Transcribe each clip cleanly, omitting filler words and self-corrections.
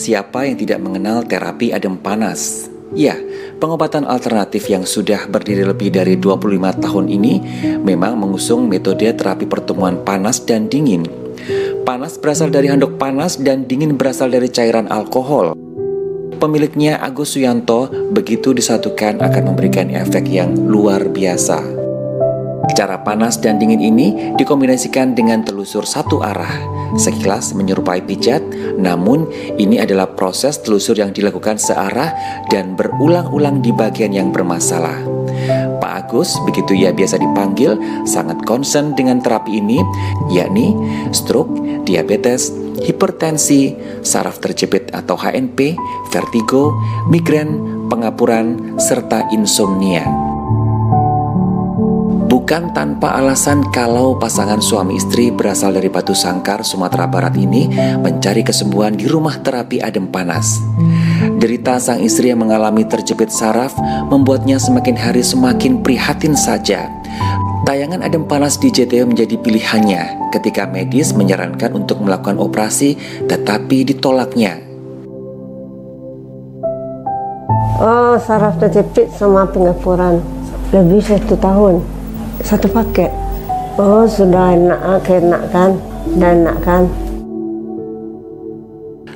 Siapa yang tidak mengenal terapi adem panas? Ya, pengobatan alternatif yang sudah berdiri lebih dari 25 tahun ini memang mengusung metode terapi pertemuan panas dan dingin. Panas berasal dari handuk panas dan dingin berasal dari cairan alkohol. Pemiliknya Agus Suyanto begitu disatukan akan memberikan efek yang luar biasa. Cara panas dan dingin ini dikombinasikan dengan telusur satu arah. Sekilas menyerupai pijat, namun ini adalah proses telusur yang dilakukan searah dan berulang-ulang di bagian yang bermasalah. Pak Agus, begitu ia biasa dipanggil, sangat concern dengan terapi ini, yakni stroke, diabetes, hipertensi, saraf terjepit atau HNP, vertigo, migrain, pengapuran, serta insomnia. Bukan tanpa alasan kalau pasangan suami istri berasal dari Batu Sangkar, Sumatera Barat ini mencari kesembuhan di rumah terapi adem panas. Derita sang istri yang mengalami terjepit saraf membuatnya semakin hari semakin prihatin saja. Tayangan adem panas di JTV menjadi pilihannya ketika medis menyarankan untuk melakukan operasi tetapi ditolaknya. Oh, saraf terjepit sama pengapuran lebih 1 tahun. 1 paket. Oh, sudah enak kan? Dan enak kan?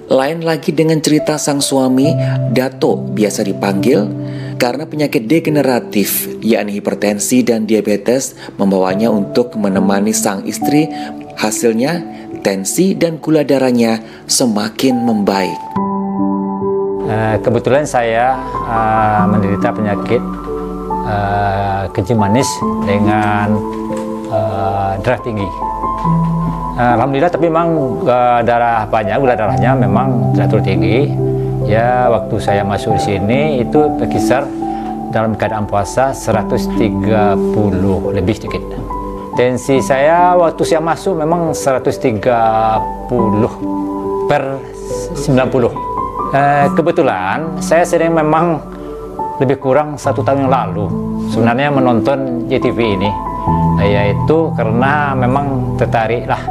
Lain lagi dengan cerita sang suami, Dato biasa dipanggil, karena penyakit degeneratif, yakni hipertensi dan diabetes, membawanya untuk menemani sang istri. Hasilnya, tensi dan gula darahnya semakin membaik. Kebetulan saya menderita penyakit kencing manis dengan darah tinggi. Alhamdulillah, tapi memang gula darahnya memang tidak terlalu tinggi. Ya, waktu saya masuk di sini itu berkisar dalam keadaan puasa 130 lebih sedikit. Tensi saya waktu saya masuk memang 130 per 90. Kebetulan saya sering memang lebih kurang 1 tahun yang lalu sebenarnya menonton JTV ini, yaitu karena memang tertariklah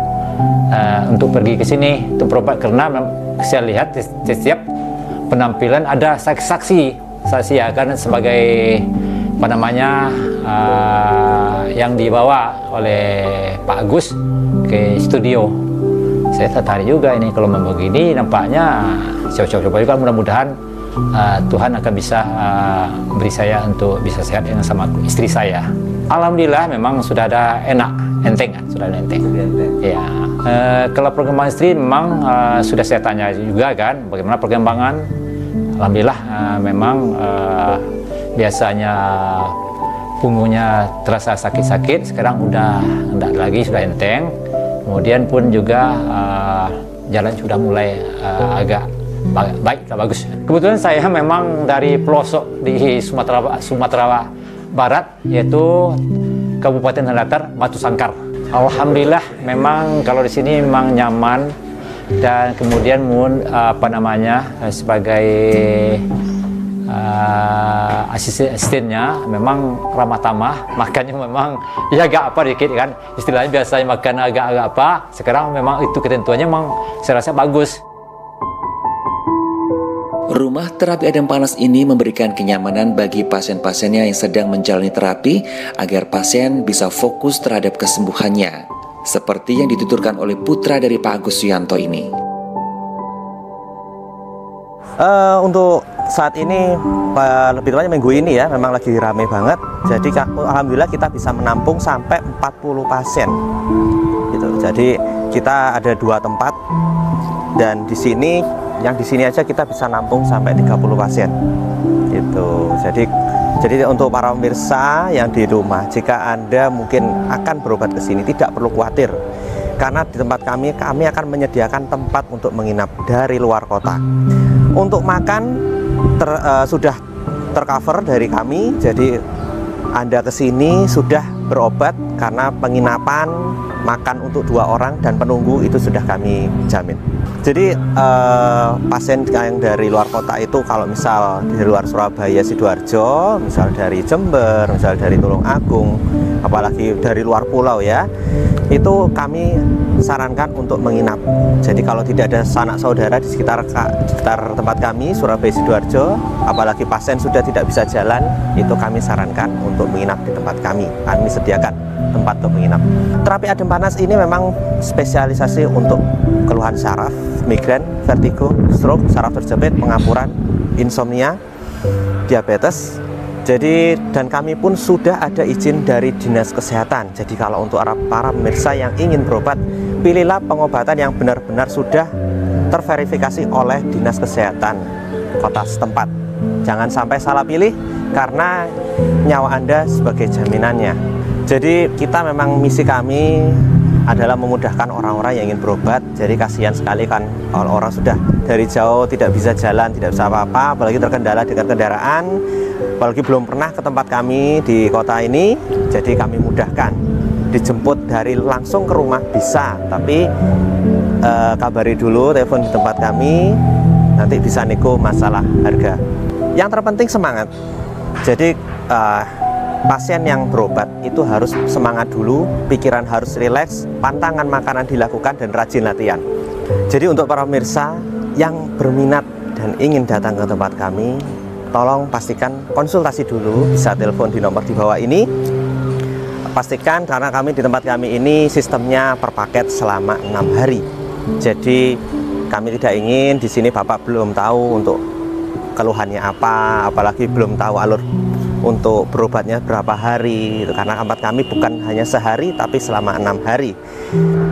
untuk pergi ke sini untuk berobat, karena saya lihat di setiap penampilan ada saksi ya kan, sebagai apa namanya yang dibawa oleh Pak Agus ke studio. Saya tertarik juga ini, kalau begini nampaknya coba juga, mudah-mudahan Tuhan akan bisa beri saya untuk bisa sehat dengan sama istri saya. Alhamdulillah memang sudah ada enteng. Ya, kalau perkembangan istri memang sudah saya tanya juga kan, bagaimana perkembangan. Alhamdulillah memang biasanya punggungnya terasa sakit-sakit, sekarang udah enggak lagi, sudah enteng. Kemudian pun juga jalan sudah mulai agak baik, bagus. Kebetulan saya memang dari pelosok di Sumatera Barat, yaitu Kabupaten Datar, Batu Sangkar. Alhamdulillah memang kalau di sini memang nyaman, dan kemudian sebagai asistennya memang ramah tamah, makannya memang ya agak apa dikit kan, istilahnya biasanya makan agak apa, sekarang memang itu ketentuannya memang saya rasa bagus. Rumah terapi adem panas ini memberikan kenyamanan bagi pasien-pasiennya yang sedang menjalani terapi agar pasien bisa fokus terhadap kesembuhannya, seperti yang dituturkan oleh putra dari Pak Agus Suyanto ini. Untuk saat ini, lebih tepatnya minggu ini ya, memang lagi rame banget. Jadi alhamdulillah kita bisa menampung sampai 40 pasien. Gitu. Jadi kita ada 2 tempat, dan di sini aja kita bisa nampung sampai 30 pasien. Gitu. Jadi untuk para pemirsa yang di rumah, jika Anda mungkin akan berobat ke sini, tidak perlu khawatir. Karena di tempat kami akan menyediakan tempat untuk menginap dari luar kota. Untuk makan sudah tercover dari kami, jadi Anda ke sini sudah berobat, karena penginapan, makan untuk 2 orang dan penunggu itu sudah kami jamin. Jadi pasien yang dari luar kota itu, kalau misal di luar Surabaya, Sidoarjo, misal dari Jember, misal dari Tulungagung, apalagi dari luar pulau ya, itu kami sarankan untuk menginap. Jadi kalau tidak ada sanak saudara di sekitar tempat kami, Surabaya Sidoarjo, apalagi pasien sudah tidak bisa jalan, itu kami sarankan untuk menginap di tempat kami. Kami sediakan tempat untuk menginap. Terapi adem panas ini memang spesialisasi untuk keluhan saraf, migrain, vertigo, stroke, saraf terjepit, pengapuran, insomnia, diabetes. Jadi, dan kami pun sudah ada izin dari Dinas Kesehatan. Jadi kalau untuk para pemirsa yang ingin berobat, pilihlah pengobatan yang benar-benar sudah terverifikasi oleh Dinas Kesehatan kota setempat. Jangan sampai salah pilih, karena nyawa Anda sebagai jaminannya. Jadi kita memang misi kami adalah memudahkan orang-orang yang ingin berobat. Jadi kasihan sekali kan orang sudah dari jauh tidak bisa jalan, tidak bisa apa-apa, apalagi terkendala dengan kendaraan, apalagi belum pernah ke tempat kami di kota ini. Jadi kami mudahkan, dijemput dari langsung ke rumah bisa, tapi kabari dulu, telepon di tempat kami, nanti bisa nego masalah harga. Yang terpenting semangat. Jadi pasien yang berobat itu harus semangat dulu, pikiran harus rileks, pantangan makanan dilakukan, dan rajin latihan. Jadi untuk para pemirsa yang berminat dan ingin datang ke tempat kami, tolong pastikan konsultasi dulu, bisa telepon di nomor di bawah ini. Pastikan, karena kami di tempat kami ini sistemnya per paket selama 6 hari. Jadi kami tidak ingin di sini Bapak belum tahu untuk keluhannya apa, apalagi belum tahu alur untuk berobatnya berapa hari, karena tempat kami bukan hanya sehari tapi selama 6 hari.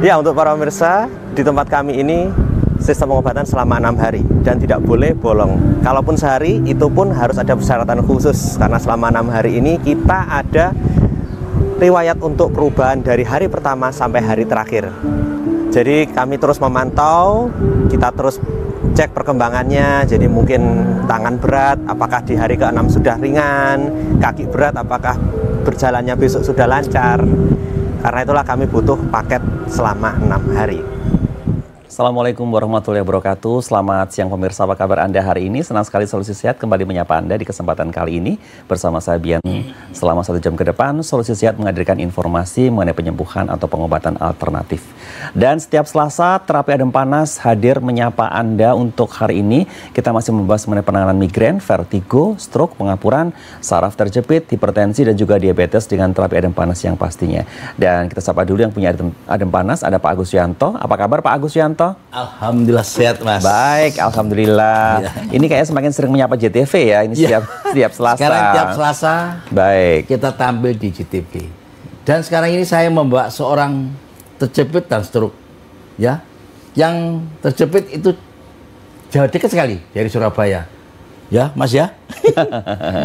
Ya, untuk para pemirsa, di tempat kami ini sistem pengobatan selama 6 hari dan tidak boleh bolong. Kalaupun sehari, itu pun harus ada persyaratan khusus, karena selama 6 hari ini kita ada riwayat untuk perubahan dari hari pertama sampai hari terakhir. Jadi kami terus memantau, kita terus cek perkembangannya. Jadi mungkin tangan berat, apakah di hari ke-6 sudah ringan, kaki berat, apakah berjalannya besok sudah lancar. Karena itulah kami butuh paket selama 6 hari. Assalamualaikum warahmatullahi wabarakatuh. Selamat siang pemirsa, apa kabar Anda hari ini? Senang sekali Solusi Sehat kembali menyapa Anda di kesempatan kali ini bersama saya Bian. Selama 1 jam ke depan, Solusi Sehat menghadirkan informasi mengenai penyembuhan atau pengobatan alternatif. Dan setiap Selasa, terapi adem panas hadir menyapa Anda. Untuk hari ini, kita masih membahas mengenai penanganan migrain, vertigo, stroke, pengapuran, saraf terjepit, hipertensi, dan juga diabetes dengan terapi adem panas yang pastinya. Dan kita sapa dulu yang punya adem panas, ada Pak Agus Yanto. Apa kabar Pak Agus Yanto? Alhamdulillah sehat, Mas. Baik, alhamdulillah. Ya. Ini kayaknya semakin sering menyapa JTV ya. Ini setiap Selasa. Sekarang tiap Selasa. Baik. Kita tampil di JTV. Dan sekarang ini saya membawa seorang terjepit dan stroke. Ya. Yang terjepit itu jauh dekat sekali dari Surabaya. Ya, Mas ya.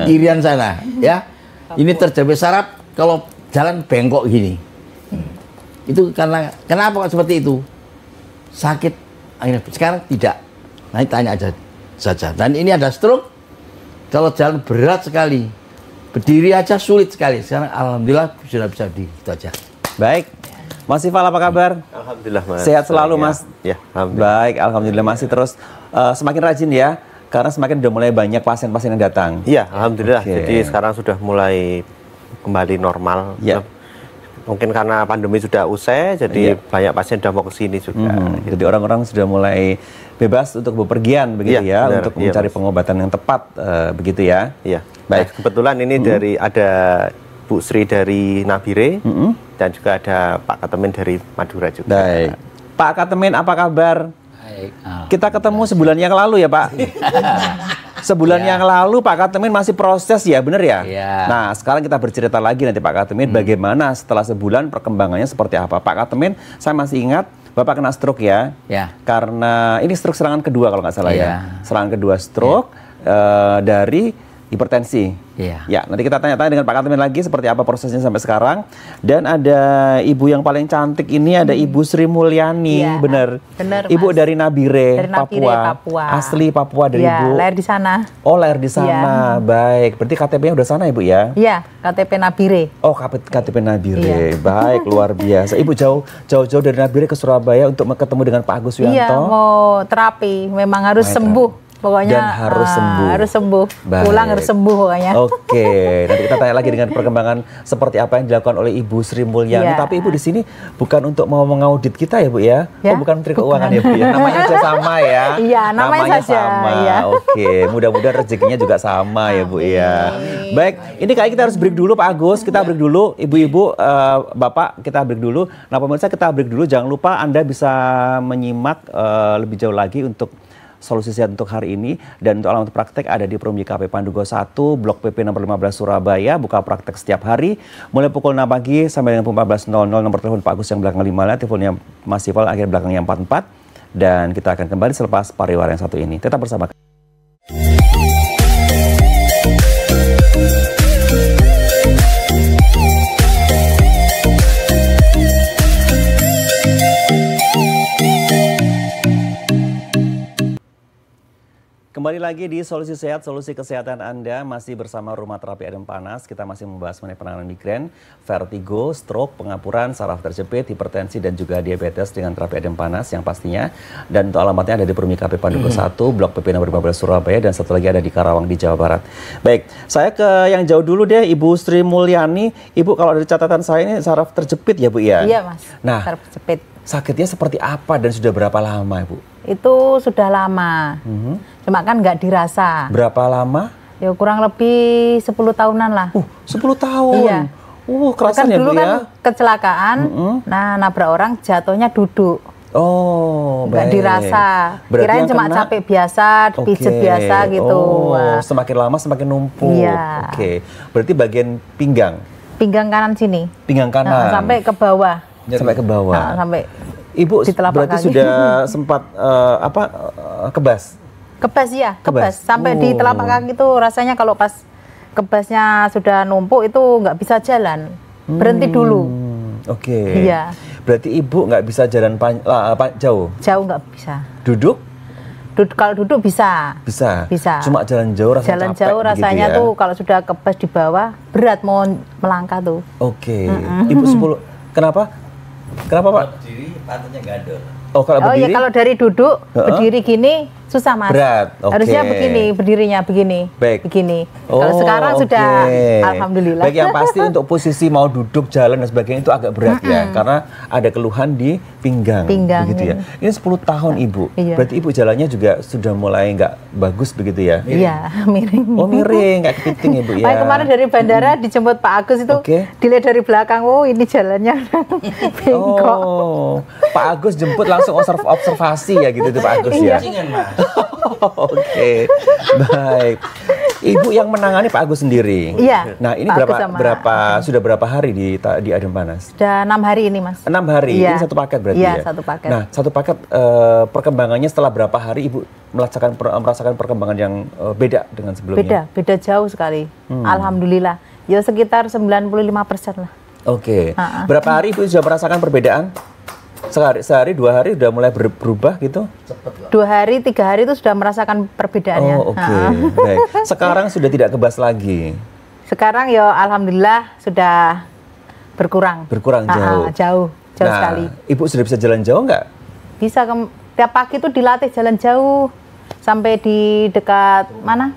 Irian sana, ya. Ini terjepit saraf kalau jalan bengkok gini. Itu karena kenapa seperti itu? Sakit, akhirnya sekarang tidak. Nah, tanya aja saja. Dan ini ada stroke, kalau jalan berat sekali, berdiri aja sulit sekali. Sekarang alhamdulillah sudah bisa berdiri, itu aja. Baik, Mas Ifal apa kabar? Alhamdulillah Mas. Sehat selalu Mas. Ya, alhamdulillah. Baik, alhamdulillah masih terus semakin rajin ya, karena semakin udah mulai banyak pasien-pasien yang datang. Iya, alhamdulillah. Okay. Jadi sekarang sudah mulai kembali normal. Ya. Mungkin karena pandemi sudah usai, jadi banyak pasien sudah mau ke sini juga. Jadi orang-orang sudah mulai bebas untuk bepergian begitu ya, benar, untuk mencari pengobatan yang tepat begitu ya. Iya. Baik. Kebetulan ini ada Bu Sri dari Nabire dan juga ada Pak Katemin dari Madura juga. Baik. Pak Katemin apa kabar? Baik. Kita ketemu sebulan yang lalu ya Pak. Sebulan yang lalu Pak Katemin masih proses ya, bener ya? Ya. Nah, sekarang kita bercerita lagi nanti Pak Katemin bagaimana setelah sebulan perkembangannya seperti apa. Pak Katemin, saya masih ingat Bapak kena stroke ya? Ya. Karena ini stroke serangan kedua kalau nggak salah ya. Serangan kedua stroke dari hipertensi. Iya. Ya, nanti kita tanya-tanya dengan Pak Katemin lagi seperti apa prosesnya sampai sekarang. Dan ada ibu yang paling cantik ini, ada Ibu Sri Mulyani, ya, benar. Benar, Ibu Mas. dari Nabire, Dari Nabire, Papua. Asli Papua dari ya, Ibu. lahir di sana. Oh, lahir di sana. Baik. Berarti KTP-nya udah sana Ibu ya? Iya, KTP Nabire. Oh, KTP Nabire. Iya. Baik, luar biasa. Ibu jauh-jauh dari Nabire ke Surabaya untuk ketemu dengan Pak Agus Yanto. Iya, mau terapi. Memang harus sembuh. Pokoknya Dan harus sembuh. Harus sembuh. Baik. Pulang harus sembuh pokoknya. Oke, nanti kita tanya lagi dengan perkembangan seperti apa yang dilakukan oleh Ibu Sri Mulyani. Iya. Tapi Ibu di sini bukan untuk mau mengaudit kita ya Bu ya? Ya? Oh, bukan Menteri Keuangan ya Bu ya? Namanya aja sama ya? Iya, namanya saja, sama. iya. Oke, mudah-mudahan rezekinya juga sama ya Bu ya. Baik, ini kayak kita harus break dulu Pak Agus. Kita break dulu, Ibu-ibu, Bapak, kita break dulu. Nah pemirsa kita break dulu. Jangan lupa Anda bisa menyimak lebih jauh lagi untuk solusi sehat untuk hari ini, dan untuk alamat praktek ada di Perum YKP Pandugo 1, Blok PP nomor 15 Surabaya, buka praktek setiap hari, mulai pukul 6 pagi sampai dengan pukul 14.00, nomor telepon Pak Agus yang belakang 5, teleponnya Mas Sifal akhir belakangnya 44, dan kita akan kembali selepas pariwara yang satu ini. Tetap bersama kami. Kembali lagi di Solusi Sehat, solusi kesehatan Anda, masih bersama Rumah Terapi Adem Panas. Kita masih membahas mengenai penanganan migrain, vertigo, stroke, pengapuran, saraf terjepit, hipertensi, dan juga diabetes dengan terapi Adem Panas yang pastinya. Dan untuk alamatnya ada di Perum YKP Pandugo 1, Blok PP nomor 15 Surabaya, dan satu lagi ada di Karawang di Jawa Barat. Baik, saya ke yang jauh dulu deh, Ibu Sri Mulyani. Ibu, kalau dari catatan saya ini saraf terjepit ya Bu ya? Iya Mas, Nah, saraf terjepit. sakitnya seperti apa dan sudah berapa lama Ibu? Itu sudah lama, cuma kan nggak dirasa. Berapa lama? Ya kurang lebih 10 tahunan lah. 10 tahun. Iya. Kerasan Kan ya dulu Bu ya? kan kecelakaan, nah nabrak orang jatuhnya duduk. Oh, Nggak baik. dirasa. Berarti Kirain yang cuma kena- capek biasa, dipijet Oke. biasa gitu. Oh, Wah, semakin lama semakin numpuk. Iya. Oke. Berarti bagian pinggang, pinggang kanan sini. pinggang kanan. Nah, sampai ke bawah. Sampai ke bawah. Nah, sampai Ibu di telapak berarti kaki. sudah sempat kebas. kebas ya, Kebas. kebas. Sampai di Oh. telapak kaki itu rasanya kalau pas kebasnya sudah numpuk itu nggak bisa jalan. Berhenti dulu. Oke. Iya. Berarti Ibu nggak bisa jalan jauh. Jauh nggak bisa. Duduk Kalau duduk bisa. bisa. Bisa. Cuma jalan jauh rasanya Jalan capek jauh begitu rasanya ya? tuh kalau sudah kebas di bawah berat mau melangkah tuh. Oke. Ibu 10. Kenapa? Kenapa Pak? Berdiri pantatnya gandol. Oh, kalau Oh berdiri? ya kalau dari duduk berdiri gini susah Mas. Berat, oke. Harusnya begini, berdirinya begini. Baik. Begini. Oh, Kalau sekarang sudah oke. alhamdulillah. Baik, yang pasti untuk posisi mau duduk, jalan dan sebagainya itu agak berat ya, karena ada keluhan di pinggang. Pinggang, begitu ya. Ini 10 tahun Ibu. Iya. Berarti Ibu jalannya juga sudah mulai nggak bagus begitu ya? Iya, miring. Oh, miring, kayak kepiting Ibu ya. Makanya kemarin dari bandara dijemput Pak Agus itu, Oke. dilihat dari belakang, oh ini jalannya bengkok. Oh, Pak Agus jemput langsung observasi ya gitu tuh Pak Agus ya. Cingan Mas. Oke, baik. Ibu yang menangani Pak Agus sendiri. Iya, Nah, ini Pak Agus sama- sudah berapa hari di Adem Panas? Sudah 6 hari ini Mas. 6 hari. Iya. Ini satu paket berarti Iya, ya? satu paket. Nah, satu paket perkembangannya setelah berapa hari Ibu merasakan perkembangan yang beda dengan sebelumnya? Beda jauh sekali. Alhamdulillah. Ya sekitar 95% lah. Oke. Berapa hari Ibu sudah merasakan perbedaan? Sehari, 2 hari sudah mulai berubah gitu? 2 hari, 3 hari itu sudah merasakan perbedaannya. Oh, oke. Baik. Sekarang sudah tidak kebas lagi. Sekarang ya alhamdulillah sudah berkurang. Berkurang jauh. Jauh Nah, sekali. Ibu sudah bisa jalan jauh nggak? Bisa tiap pagi itu dilatih jalan jauh sampai di dekat mana?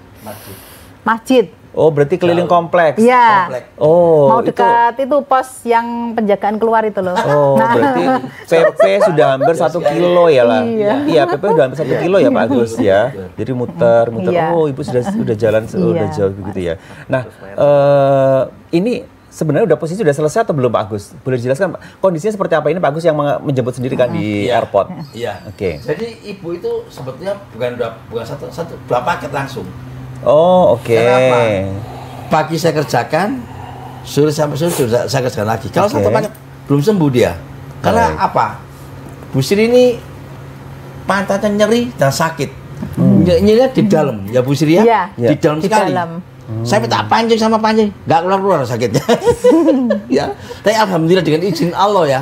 Masjid. Oh, berarti keliling kompleks. Iya. Oh, Mau dekat itu pos yang penjagaan keluar itu loh. Oh, berarti PP sudah hampir 1 kilo ya lah. Iya, PP sudah hampir 1 kilo ya Pak Agus ya. Jadi muter. Iya. Oh, Ibu sudah jalan sudah Iya. jauh begitu ya. Nah, ini sebenarnya udah posisi sudah selesai atau belum Pak Agus? Boleh dijelaskan Pak? Kondisinya seperti apa ini Pak Agus yang menjemput sendiri kan di airport? Iya. Oke. Jadi ibu itu sebetulnya bukan dua paket langsung. Oh, oke. Kenapa? Pagi saya kerjakan, sore sampai sore sudah saya kerjakan lagi. Kalau Oke. satu paket belum sembuh dia. Karena Baik. apa? Bu Sri ini pantatnya nyeri dan sakit. Nyerinya di dalam, ya Bu Sri ya? Iya, Di dalam di sekali. dalam. Saya minta pancing sama pancing, nggak keluar sakitnya. Ya, tapi alhamdulillah dengan izin Allah ya,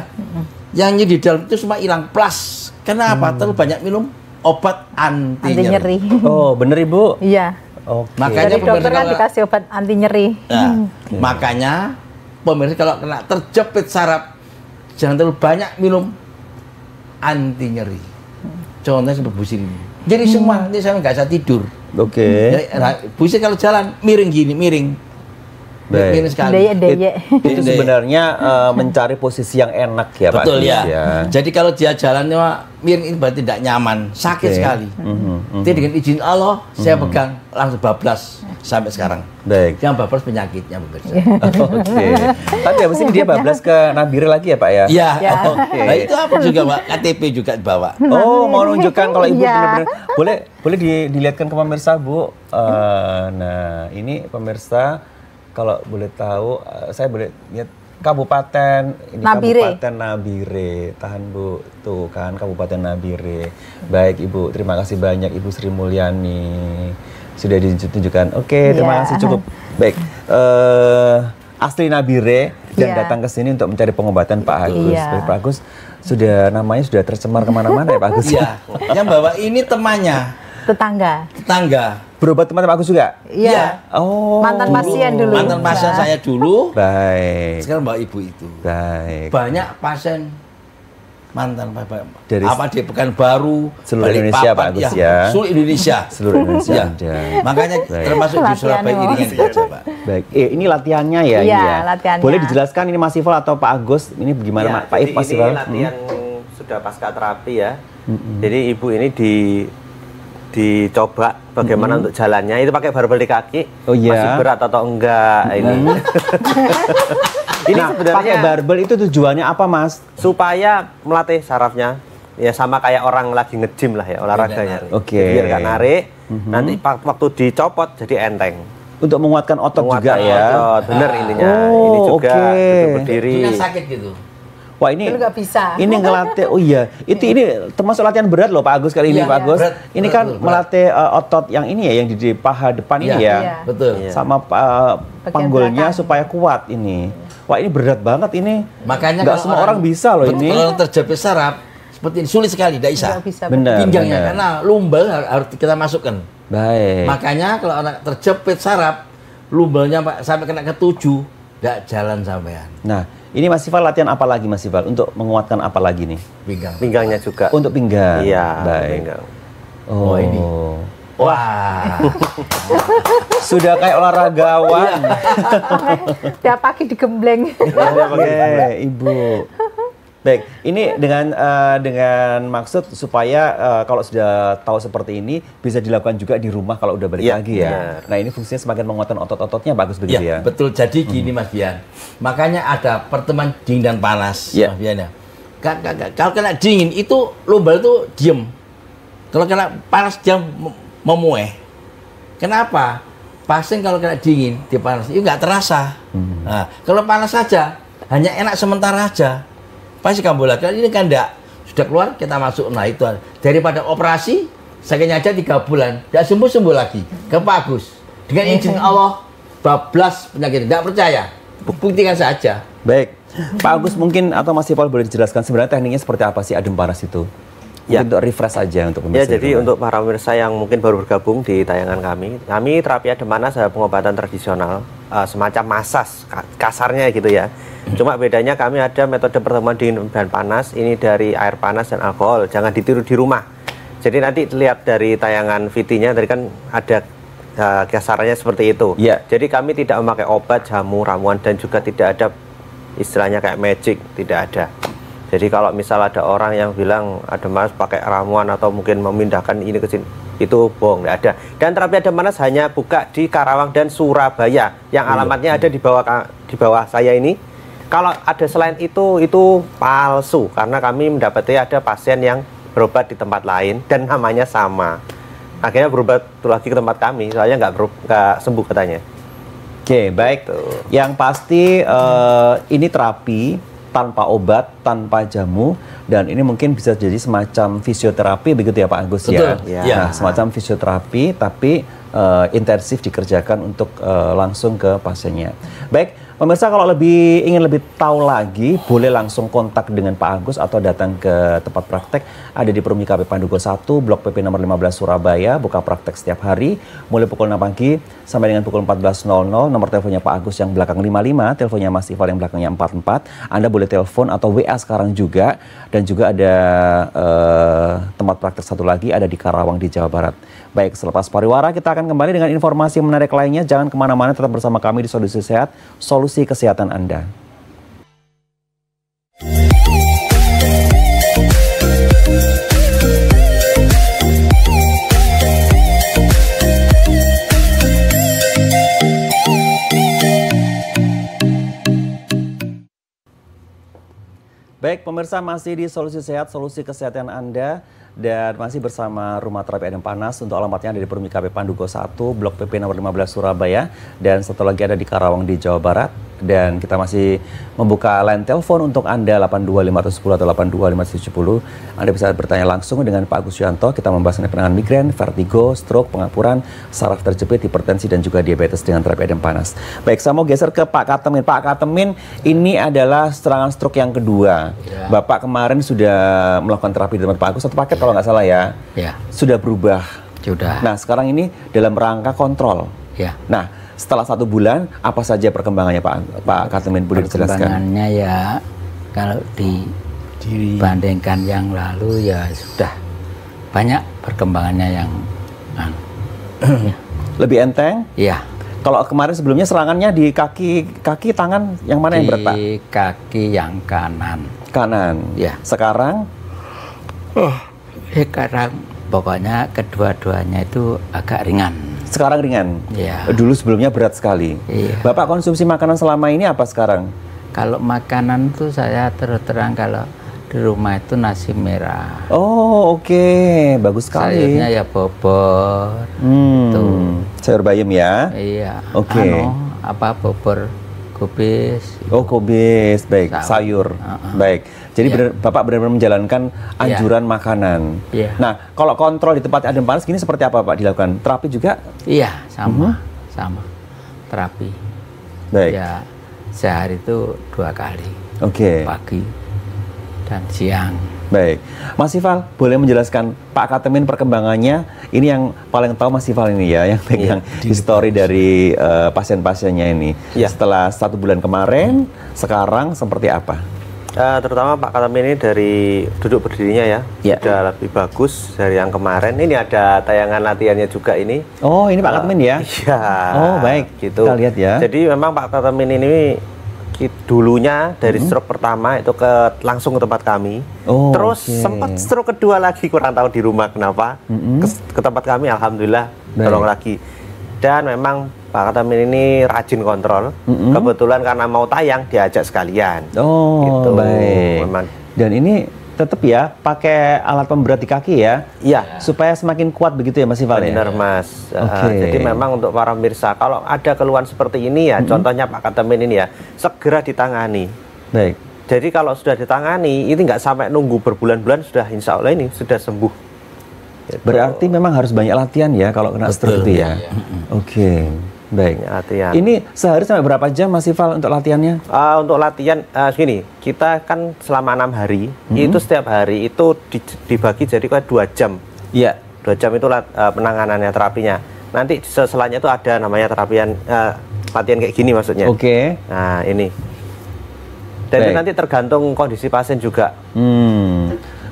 yang nyeri di dalam itu semua hilang plus. Karena apa? Terlalu banyak minum obat anti Anti nyeri. Oh, bener Ibu? Iya. Oke. Makanya Dari dokter kan pemirsa dikasih obat anti nyeri. Nah, makanya pemirsa kalau kena terjepit saraf jangan terlalu banyak minum anti nyeri. Contohnya seperti Bu Sri ini. Jadi semua nanti saya nggak bisa tidur. Oke. Bisa kalau jalan miring gini, miring. Baik. Miring sekali. Deye. Itu sebenarnya mencari posisi yang enak ya Pak Betul Agus, ya. Jadi kalau dia jalannya miring ini berarti tidak nyaman, sakit sekali. Jadi dengan izin Allah saya pegang langsung bablas sampai sekarang. Baik. Yang bablas penyakitnya pemirsa. Oke. Tapi habis ini dia bablas ke Nabire lagi ya Pak ya? Iya. Ya. Oke. Nah itu apa juga Pak? KTP juga dibawa. Oh, mau nunjukkan kalau Ibu Iya. benar-benar boleh dilihatkan ke pemirsa, Bu. Nah, ini pemirsa kalau boleh tahu saya boleh lihat Kabupaten ini Nabire. Kabupaten Nabire. Tahan Bu. Tuh kan Kabupaten Nabire. Baik Ibu, terima kasih banyak Ibu Sri Mulyani sudah ditunjukkan. Oke, terima kasih cukup. Baik. Asli Nabire dan datang ke sini untuk mencari pengobatan Pak Agus. Iya. Baik, Pak Agus namanya sudah tercemar kemana-mana ya Pak Agus? Iya. Yang bawa ini temannya, tetangga. Berobat teman Pak Agus juga? Iya. Oh. Mantan pasien dulu. Mantan pasien saya dulu. Baik. Sekarang bawa ibu itu. Baik. Banyak pasien mantan Dari apa di Pekanbaru, seluruh Indonesia, Pak Agus, ya. Seluruh Indonesia. Seluruh Indonesia Ya. ada. Makanya Baik. termasuk di Surabaya Latihan, iringan saja, Pak. Baik. Ini latihannya ya? Iya, ini ya? latihannya. Boleh dijelaskan ini Mas Ifal atau Pak Agus? Ini bagaimana Pak Jadi Mas ini Ifal? latihan sudah pasca terapi ya. Jadi ibu ini dicoba bagaimana untuk jalannya. Itu pakai barbel di kaki. Oh iya. Masih berat atau enggak ini. Ini Nah, sebenarnya pakai barbel itu tujuannya apa Mas? supaya melatih sarafnya. Ya sama kayak orang lagi nge-gym lah ya olahraganya. Oke. Jadi biar nggak narik. Nanti waktu dicopot jadi enteng. Untuk menguatkan otot juga Menguatkan ya? otot. Bener ininya. Oh, Ini juga oke. duduk berdiri. Sudah sakit gitu. Wah ini Dulu nggak bisa. Ini ngelatih. Oh iya, ini termasuk latihan berat loh Pak Agus kali ini Iya, Pak Agus. berat, Ini berat, kan berat. melatih otot yang ini ya, yang di paha depan ini ya. Iya. Betul. Iya. Sama panggulnya belakang. supaya kuat ini. Wah ini berat banget ini. Makanya nggak kalau semua orang bisa loh betul, ini. Kalau terjepit saraf seperti ini sulit sekali, tidak bisa. Nggak bisa. Benar. Pinggangnya benar. karena lumbal harus kita masukkan. Baik. Makanya kalau anak terjepit saraf, lumbalnya Pak, sampai kena ke 7, tidak jalan sampean. Nah ini Mas Ifal latihan apa lagi Mas Ifal? Untuk menguatkan apa lagi nih? Pinggang. Pinggangnya juga. Untuk pinggang. Iya, Baik. pinggang. Oh ini. Wah. Sudah kayak olahragawan. Tiap pagi digembleng. Oke, Ibu. Baik, ini dengan maksud supaya kalau sudah tahu seperti ini bisa dilakukan juga di rumah kalau udah balik Iya, lagi ya. benar. Nah, ini fungsinya semakin menguatkan otot-ototnya bagus begitu ya. Betul. Jadi gini Mas Bian. Makanya ada pertemuan dingin dan panas, Iya. Mas Bian ya. Kalau kena dingin itu lumbal itu diem. Kalau kena panas dia memueh. Kenapa? Pasien kalau kena dingin, dia panas, itu nggak terasa. Nah, kalau panas saja, hanya enak sementara aja. Pasti kambuh lagi. Ini kan enggak. Sudah keluar, kita masuk. Nah itu daripada operasi, sakitnya aja 3 bulan, tidak sembuh-sembuh lagi. Ke Pak Agus. Dengan izin Allah, bablas penyakit. Tidak percaya, buktikan saja. Baik. Pak Agus mungkin atau Mas Ifal boleh dijelaskan sebenarnya tekniknya seperti apa sih adem panas itu? Ya. Untuk refresh aja untuk Ya, pemirsa. jadi untuk para pemirsa yang mungkin baru bergabung di tayangan kami terapi adem panas adalah pengobatan tradisional, semacam masas, kasarnya gitu ya. Cuma bedanya kami ada metode pertemuan dingin dan panas, ini dari air panas dan alkohol, jangan ditiru di rumah. Jadi nanti lihat dari tayangan VT-nya, tadi kan ada kasarnya seperti itu. Ya. Jadi kami tidak memakai obat, jamu, ramuan, dan juga tidak ada istilahnya kayak magic, tidak ada. Jadi kalau misal ada orang yang bilang adem panas pakai ramuan atau mungkin memindahkan ini ke sini, itu bohong, tidak ada. Dan terapi adem panas hanya buka di Karawang dan Surabaya, yang alamatnya ada di bawah saya ini. Kalau ada selain itu palsu, karena kami mendapati ada pasien yang berobat di tempat lain dan namanya sama. Akhirnya berobat lagi ke tempat kami, soalnya nggak sembuh katanya. Oke, baik. Yang pasti ini terapi tanpa obat, tanpa jamu, dan ini mungkin bisa jadi semacam fisioterapi begitu ya Pak Agus ya. Betul, ya. Nah, semacam fisioterapi tapi intensif dikerjakan untuk langsung ke pasiennya. Baik, Pemirsa, kalau ingin lebih tahu lagi, boleh langsung kontak dengan Pak Agus atau datang ke tempat praktek ada di Perumnya KP Pandugo 1, Blok PP nomor 15 Surabaya, buka praktek setiap hari, mulai pukul 6 pagi sampai dengan pukul 14.00. Nomor teleponnya Pak Agus yang belakang 55, teleponnya Mas Ival yang belakangnya 44. Anda boleh telepon atau WA sekarang juga, dan juga ada tempat praktek satu lagi ada di Karawang di Jawa Barat. Baik, selepas pariwara kita akan kembali dengan informasi menarik lainnya. Jangan kemana-mana, tetap bersama kami di Solusi Sehat, solusi kesehatan Anda. Baik, pemirsa, masih di Solusi Sehat, solusi kesehatan Anda. Dan masih bersama Rumah Terapi Adem Panas. Untuk alamatnya ada di Perumnya KP Pandugo 1, Blok PP nomor 15 Surabaya. Dan satu lagi ada di Karawang di Jawa Barat. Dan kita masih membuka line telepon untuk Anda 82510 atau 82570. Anda bisa bertanya langsung dengan Pak Agus Yuanto. Kita membahas mengenai penanganan migrain, vertigo, stroke, pengapuran, saraf terjepit, hipertensi, dan juga diabetes dengan terapi adem panas. Baik, saya mau geser ke Pak Katemin. Pak Katemin, ini adalah serangan stroke yang kedua. Ya. Bapak kemarin sudah melakukan terapi di tempat Pak Agus, satu paket kalau nggak salah ya. Ya. Sudah berubah. Sudah. Nah, sekarang ini dalam rangka kontrol. Ya. Nah, setelah 1 bulan, apa saja perkembangannya Pak Katemin, boleh dijelaskan? Perkembangannya ya, kalau dibandingkan yang lalu ya sudah banyak perkembangannya yang ya. Lebih enteng? Iya. Kalau kemarin sebelumnya serangannya di kaki tangan yang mana yang berat, Pak? Di kaki yang kanan. Kanan. Ya. Sekarang? Sekarang pokoknya kedua-duanya itu agak ringan. Sekarang ringan? Iya. Dulu sebelumnya berat sekali? Iya. Bapak konsumsi makanan selama ini apa sekarang? Kalau makanan tuh saya terus terang kalau di rumah itu nasi merah. Oh, oke. Bagus sekali. Sayurnya ya bobor. Tuh. Sayur bayam ya? Iya. Oke. Apa bobor kubis. Oh, kubis. Baik, sayur. Baik. Jadi Bapak benar-benar menjalankan anjuran makanan. Yeah. Nah, kalau kontrol di tempat adem panas gini seperti apa Pak dilakukan? Terapi juga? Iya, sama. Sama. Terapi. Baik. Ya, sehari itu 2 kali. Oke. Pagi dan siang. Baik. Mas Ival, boleh menjelaskan Pak Katemin perkembangannya? Ini yang paling tahu Mas Ival ini ya, yang pegang histori dari pasien-pasiennya ini. Setelah 1 bulan kemarin, sekarang seperti apa? Terutama Pak Katemin ini dari duduk berdirinya ya, sudah lebih bagus dari yang kemarin. Ini ada tayangan latihannya juga ini. Oh, ini Pak Katemin ya? Iya. Oh, baik. Gitu. Kita lihat ya. Jadi memang Pak Katemin ini dulunya dari stroke pertama itu langsung ke tempat kami. Oh, terus sempat stroke kedua lagi, kurang tahu di rumah kenapa. Ke tempat kami, alhamdulillah tolong lagi. Dan memang Pak Katemin ini rajin kontrol. Kebetulan karena mau tayang diajak sekalian. Oh, gitu. Baik. Memang. Dan ini tetap ya pakai alat pemberat di kaki ya? Iya. Supaya semakin kuat begitu ya Mas Ival ya? Benar Mas. Jadi memang untuk para pemirsa, kalau ada keluhan seperti ini ya, contohnya Pak Katemin ini ya, segera ditangani. Baik. Jadi kalau sudah ditangani, ini nggak sampai nunggu berbulan-bulan, sudah insya Allah ini sudah sembuh. Gitu. Berarti memang harus banyak latihan ya kalau kena stroke itu ya? Oke. Baik. Latihan. Ini sehari sampai berapa jam Mas Ival untuk latihannya? Untuk latihan gini, kita kan selama 6 hari, itu setiap hari itu dibagi jadi 2 jam. Iya. 2 jam itu penanganannya, terapinya. Nanti setelahnya itu ada namanya latihan kayak gini maksudnya. Oke. Nah ini. Dan itu nanti tergantung kondisi pasien juga.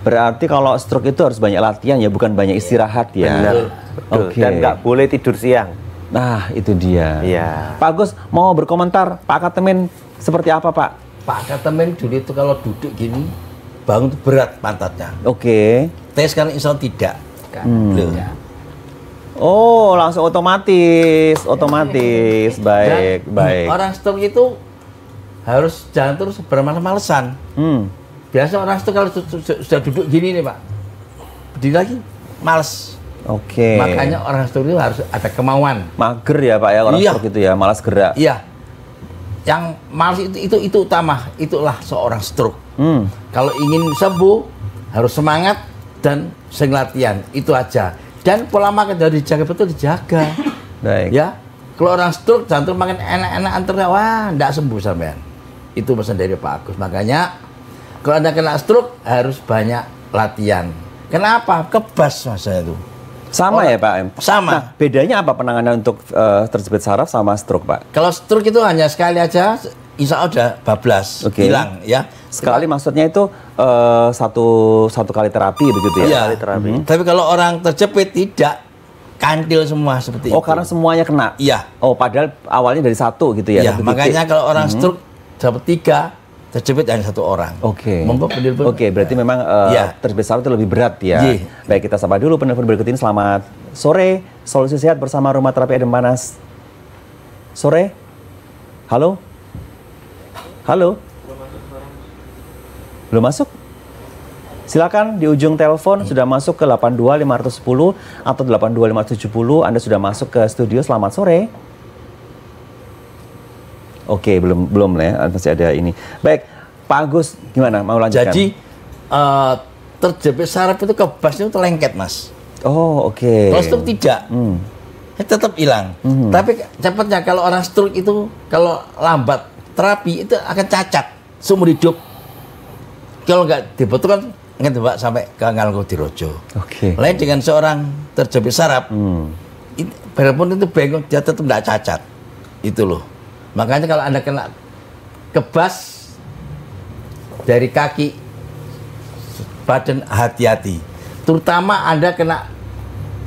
Berarti kalau stroke itu harus banyak latihan ya, bukan banyak istirahat ya. Benar. Betul. Dan nggak boleh tidur siang. Nah, itu dia. Iya. Pak Agus mau berkomentar, Pak Katemin seperti apa, Pak? Pak Katemin dulu itu kalau duduk gini, bangun itu berat pantatnya. Oke. Tes kan insya Allah tidak. Oh, langsung otomatis. Baik, baik. Orang stroke itu harus jalan terus bermalas-malesan. Biasa orang stroke kalau sudah duduk gini nih Pak, berdiri lagi, males. Oke. Makanya orang stroke itu harus ada kemauan. Mager ya Pak ya orang stroke itu ya, malas gerak. Iya. Yang malas itu utama, itulah seorang stroke. Kalau ingin sembuh harus semangat dan sering latihan, itu aja. Dan pola makan dari dijaga betul, dijaga. Baik. Ya. Kalau orang stroke jantung makin enak-enakan terus, wah, enggak sembuh sampean. Itu pesan dari Pak Agus. Makanya kalau Anda kena stroke harus banyak latihan. Kenapa? Kebas Mas saya itu. Sama ya Pak M? Sama. Nah, bedanya apa penanganan untuk terjepit saraf sama stroke Pak? Kalau stroke itu hanya sekali aja, insya Allah udah bablas, hilang ya. Sekali maksudnya itu satu kali terapi begitu ya? Iya. Kali terapi. Tapi kalau orang terjepit tidak, kantil semua seperti itu. Oh, karena semuanya kena? Iya. Oh, padahal awalnya dari satu gitu ya? Iya, makanya kalau orang stroke dapat 3, terjepit hanya 1 orang. Oke. Monggo penelpon. Oke, berarti memang terjepit saraf itu lebih berat ya? Iya. Baik, kita sapa dulu penelpon berikut ini. Selamat sore, Solusi Sehat bersama Rumah Terapi Adem Panas. Sore? Halo? Halo? Belum masuk? Silakan di ujung telepon sudah masuk ke 82510 atau 82570. Anda sudah masuk ke studio. Selamat sore. Oke, belum ya, masih ada ini. Baik, Pak Agus gimana? Mau lanjutkan? Jadi terjepit saraf itu kebasnya itu lengket, Mas. Oh, oke. Kalau stroke tidak. Tetap hilang. Tapi cepatnya kalau orang stroke itu kalau lambat terapi itu akan cacat seumur hidup. Kalau nggak dibutuhkan ingat Pak sampai ke Ngalangkudirojo. Oke. Lain dengan seorang terjepit saraf, walaupun itu bengkok dia tetap tidak cacat. Itu loh. Makanya kalau Anda kena kebas dari kaki, badan hati-hati. Terutama Anda kena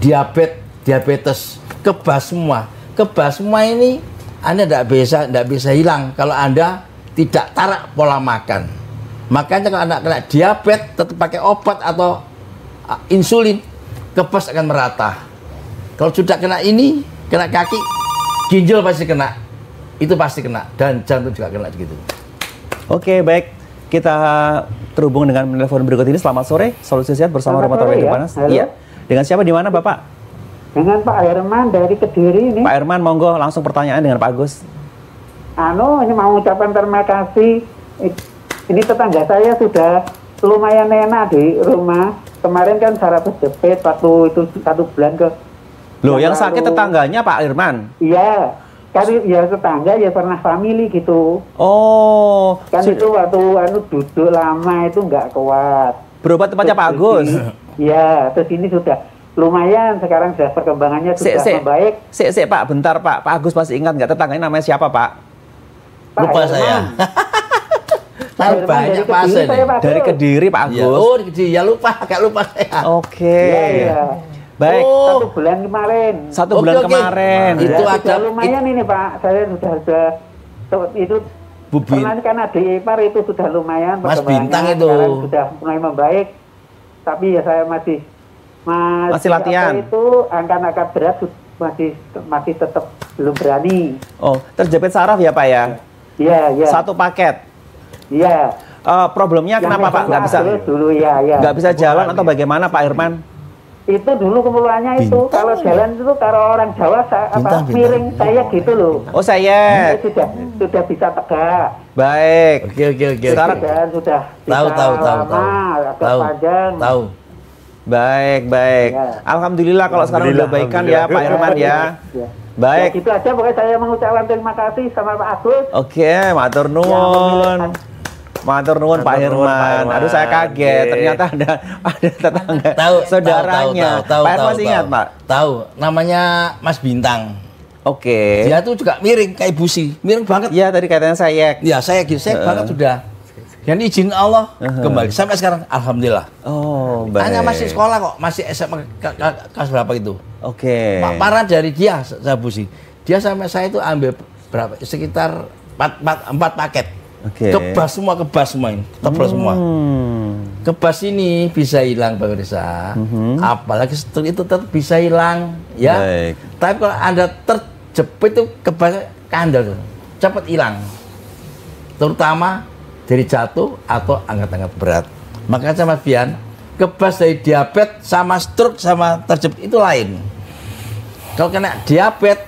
diabetes, kebas semua. Kebas semua ini Anda tidak bisa hilang kalau Anda tidak tarak pola makan. Makanya kalau anak kena diabetes tetap pakai obat atau insulin, kebas akan merata. Kalau sudah kena ini, kena kaki, ginjal pasti kena. Itu pasti kena dan jantung juga kena gitu. Oke, baik. Kita terhubung dengan telepon berikut ini. Selamat sore, Solusi Sehat bersama Rumah Terapi Adem Panas. Iya. Dengan siapa di mana, Bapak? Dengan Pak Herman dari Kediri ini. Pak Herman, monggo langsung pertanyaan dengan Pak Agus. Ini mau ucapan terima kasih. Ini tetangga saya sudah lumayan enak di rumah. Kemarin kan saraf terjepit waktu itu 1 bulan ke. Loh, yang sakit tetangganya Pak Herman? Iya, kan ya tetangga ya pernah family gitu. Oh. Kan itu waktu duduk lama itu nggak kuat. Berobat tempatnya Pak Agus? Iya, terus ini sudah lumayan sekarang sudah perkembangannya sudah membaik. Pak, bentar Pak. Pak Agus masih ingat nggak tetangganya namanya siapa Pak? Lupa saya. Tahu banyak pasien dari Kediri Pak Agus. Oh, di Kediri ya lupa, agak lupa saya. Oke. Iya. Baik. 1 bulan kemarin. 1 bulan kemarin. Itu ada lumayan ini Pak. Saya sudah itu pernah kan adik ipar itu sudah lumayan. Mas Bintang itu sudah mulai membaik. Tapi ya saya masih latihan. Itu angkat-angkat berat masih tetap belum berani. Oh, terjepit saraf ya Pak ya? Iya, iya. 1 paket. Iya. Problemnya kenapa Pak? Nggak bisa dulu ya. Nggak bisa jalan atau bagaimana Pak Herman? Itu dulu keperluannya itu kalau jalan itu kalau orang Jawa miring saya gitu loh. Oh saya. Sudah bisa tegak. Baik. Oke. Sekarang sudah tahu. agak panjang. Tahu. Baik. Ya. Alhamdulillah kalau sekarang udah baikan ya Pak Herman ya. Baik. Ya, gitu aja pokoknya saya mengucapkan terima kasih sama Pak Agus. Oke, matur nuwun. Matur nuwun Pak Herman. Aduh saya kaget. Ternyata ada tetangga saudaranya. Tahu, Pak Herman ingat, Pak? Tahu. Namanya Mas Bintang. Oke. Dia tuh juga miring kayak busi. Miring banget. Iya, tadi katanya saya. Iya, saya banget sudah. Dan izin Allah kembali sampai sekarang alhamdulillah. Oh, baik. Hanya masih sekolah kok, masih SMA kelas berapa itu. Oke. Parah dari dia saya busi. Dia sampai saya itu ambil berapa? Sekitar 4 paket. Oke. Kebas semua ini, tebal semua. Kebas ini bisa hilang Pak Risa. Apalagi stroke itu tetap bisa hilang, ya. Baik. Tapi kalau Anda terjepit itu kebas kandel, cepat hilang. Terutama dari jatuh atau angkat-angkat berat. Makanya Mas Bian, kebas dari diabetes sama stroke sama terjepit itu lain. Kalau kena diabetes,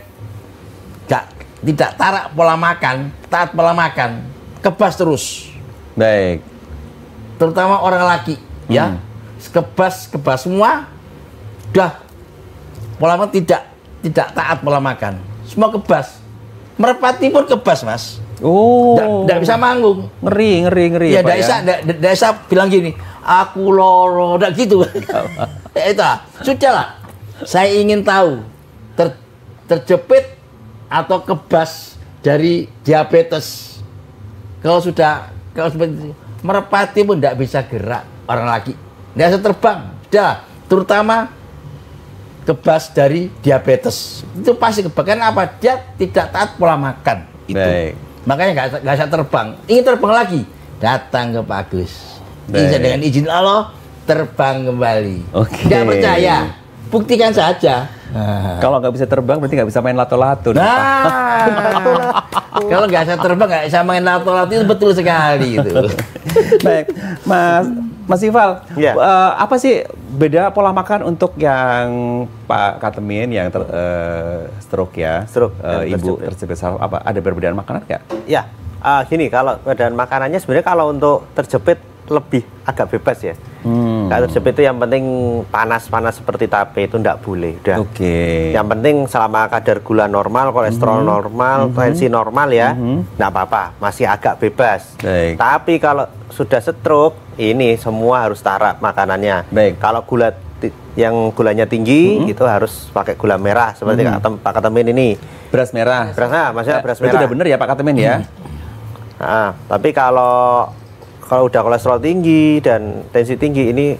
tidak tarak pola makan, taat pola makan, kebas terus. Baik. Terutama orang laki, ya. Kebas semua, udah pola makan tidak taat pola makan. semua kebas. Merpati pun kebas, Mas. Oh. Nggak bisa manggung. Ngeri Ya, Pak, Daesa bilang gini, aku loro, nggak gitu. Ya, itu sudah lah. Saya ingin tahu terjepit atau kebas dari diabetes. Kalau seperti merpati pun nggak bisa gerak orang lagi, nggak bisa terbang. Sudah, terutama kebas dari diabetes itu pasti kebas. Kenapa? Dia tidak taat pola makan itu. Baik. Makanya nggak bisa terbang. Ingin terbang lagi, datang ke Pak Agus. Bisa dengan izin Allah terbang kembali. Oke. Nggak percaya, buktikan saja. Kalau nggak bisa terbang berarti nggak bisa main lato-lato. Kalau nggak bisa terbang nggak bisa main lato-lato itu betul sekali itu. Baik, Mas Ival, apa sih beda pola makan untuk yang Pak Katemin yang stroke ya? Stroke, Ibu terjepit saraf, apa ada perbedaan makanan nggak? Ya, gini, kalau perbedaan makanannya sebenarnya kalau untuk terjepit lebih agak bebas ya. Kalau terjepit itu yang penting panas-panas seperti tape itu enggak boleh. Udah. Oke. Yang penting selama kadar gula normal, kolesterol normal, tensi normal ya, enggak apa-apa, masih agak bebas. Baik. Tapi kalau sudah stroke, ini semua harus tarap makanannya. Baik. Kalau yang gulanya tinggi itu harus pakai gula merah seperti Pak Katemin ini. Beras merah. Maksudnya beras merah. Itu udah bener ya Pak Katemin ya? Tapi kalau udah kolesterol tinggi dan tensi tinggi ini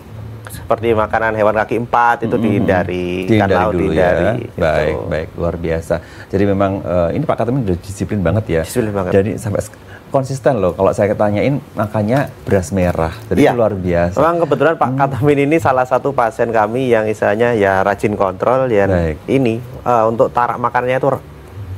seperti makanan hewan kaki 4 itu dihindari, ikan laut dulu dihindari. Ya. Baik, luar biasa. Jadi memang ini Pak Katemin udah disiplin banget ya. Disiplin banget. Jadi sampai konsisten loh. Kalau saya tanyain makanya beras merah. Jadi itu luar biasa. Memang kebetulan Pak Katemin ini salah satu pasien kami yang istilahnya ya rajin kontrol ya. Ini untuk tarak makanannya itu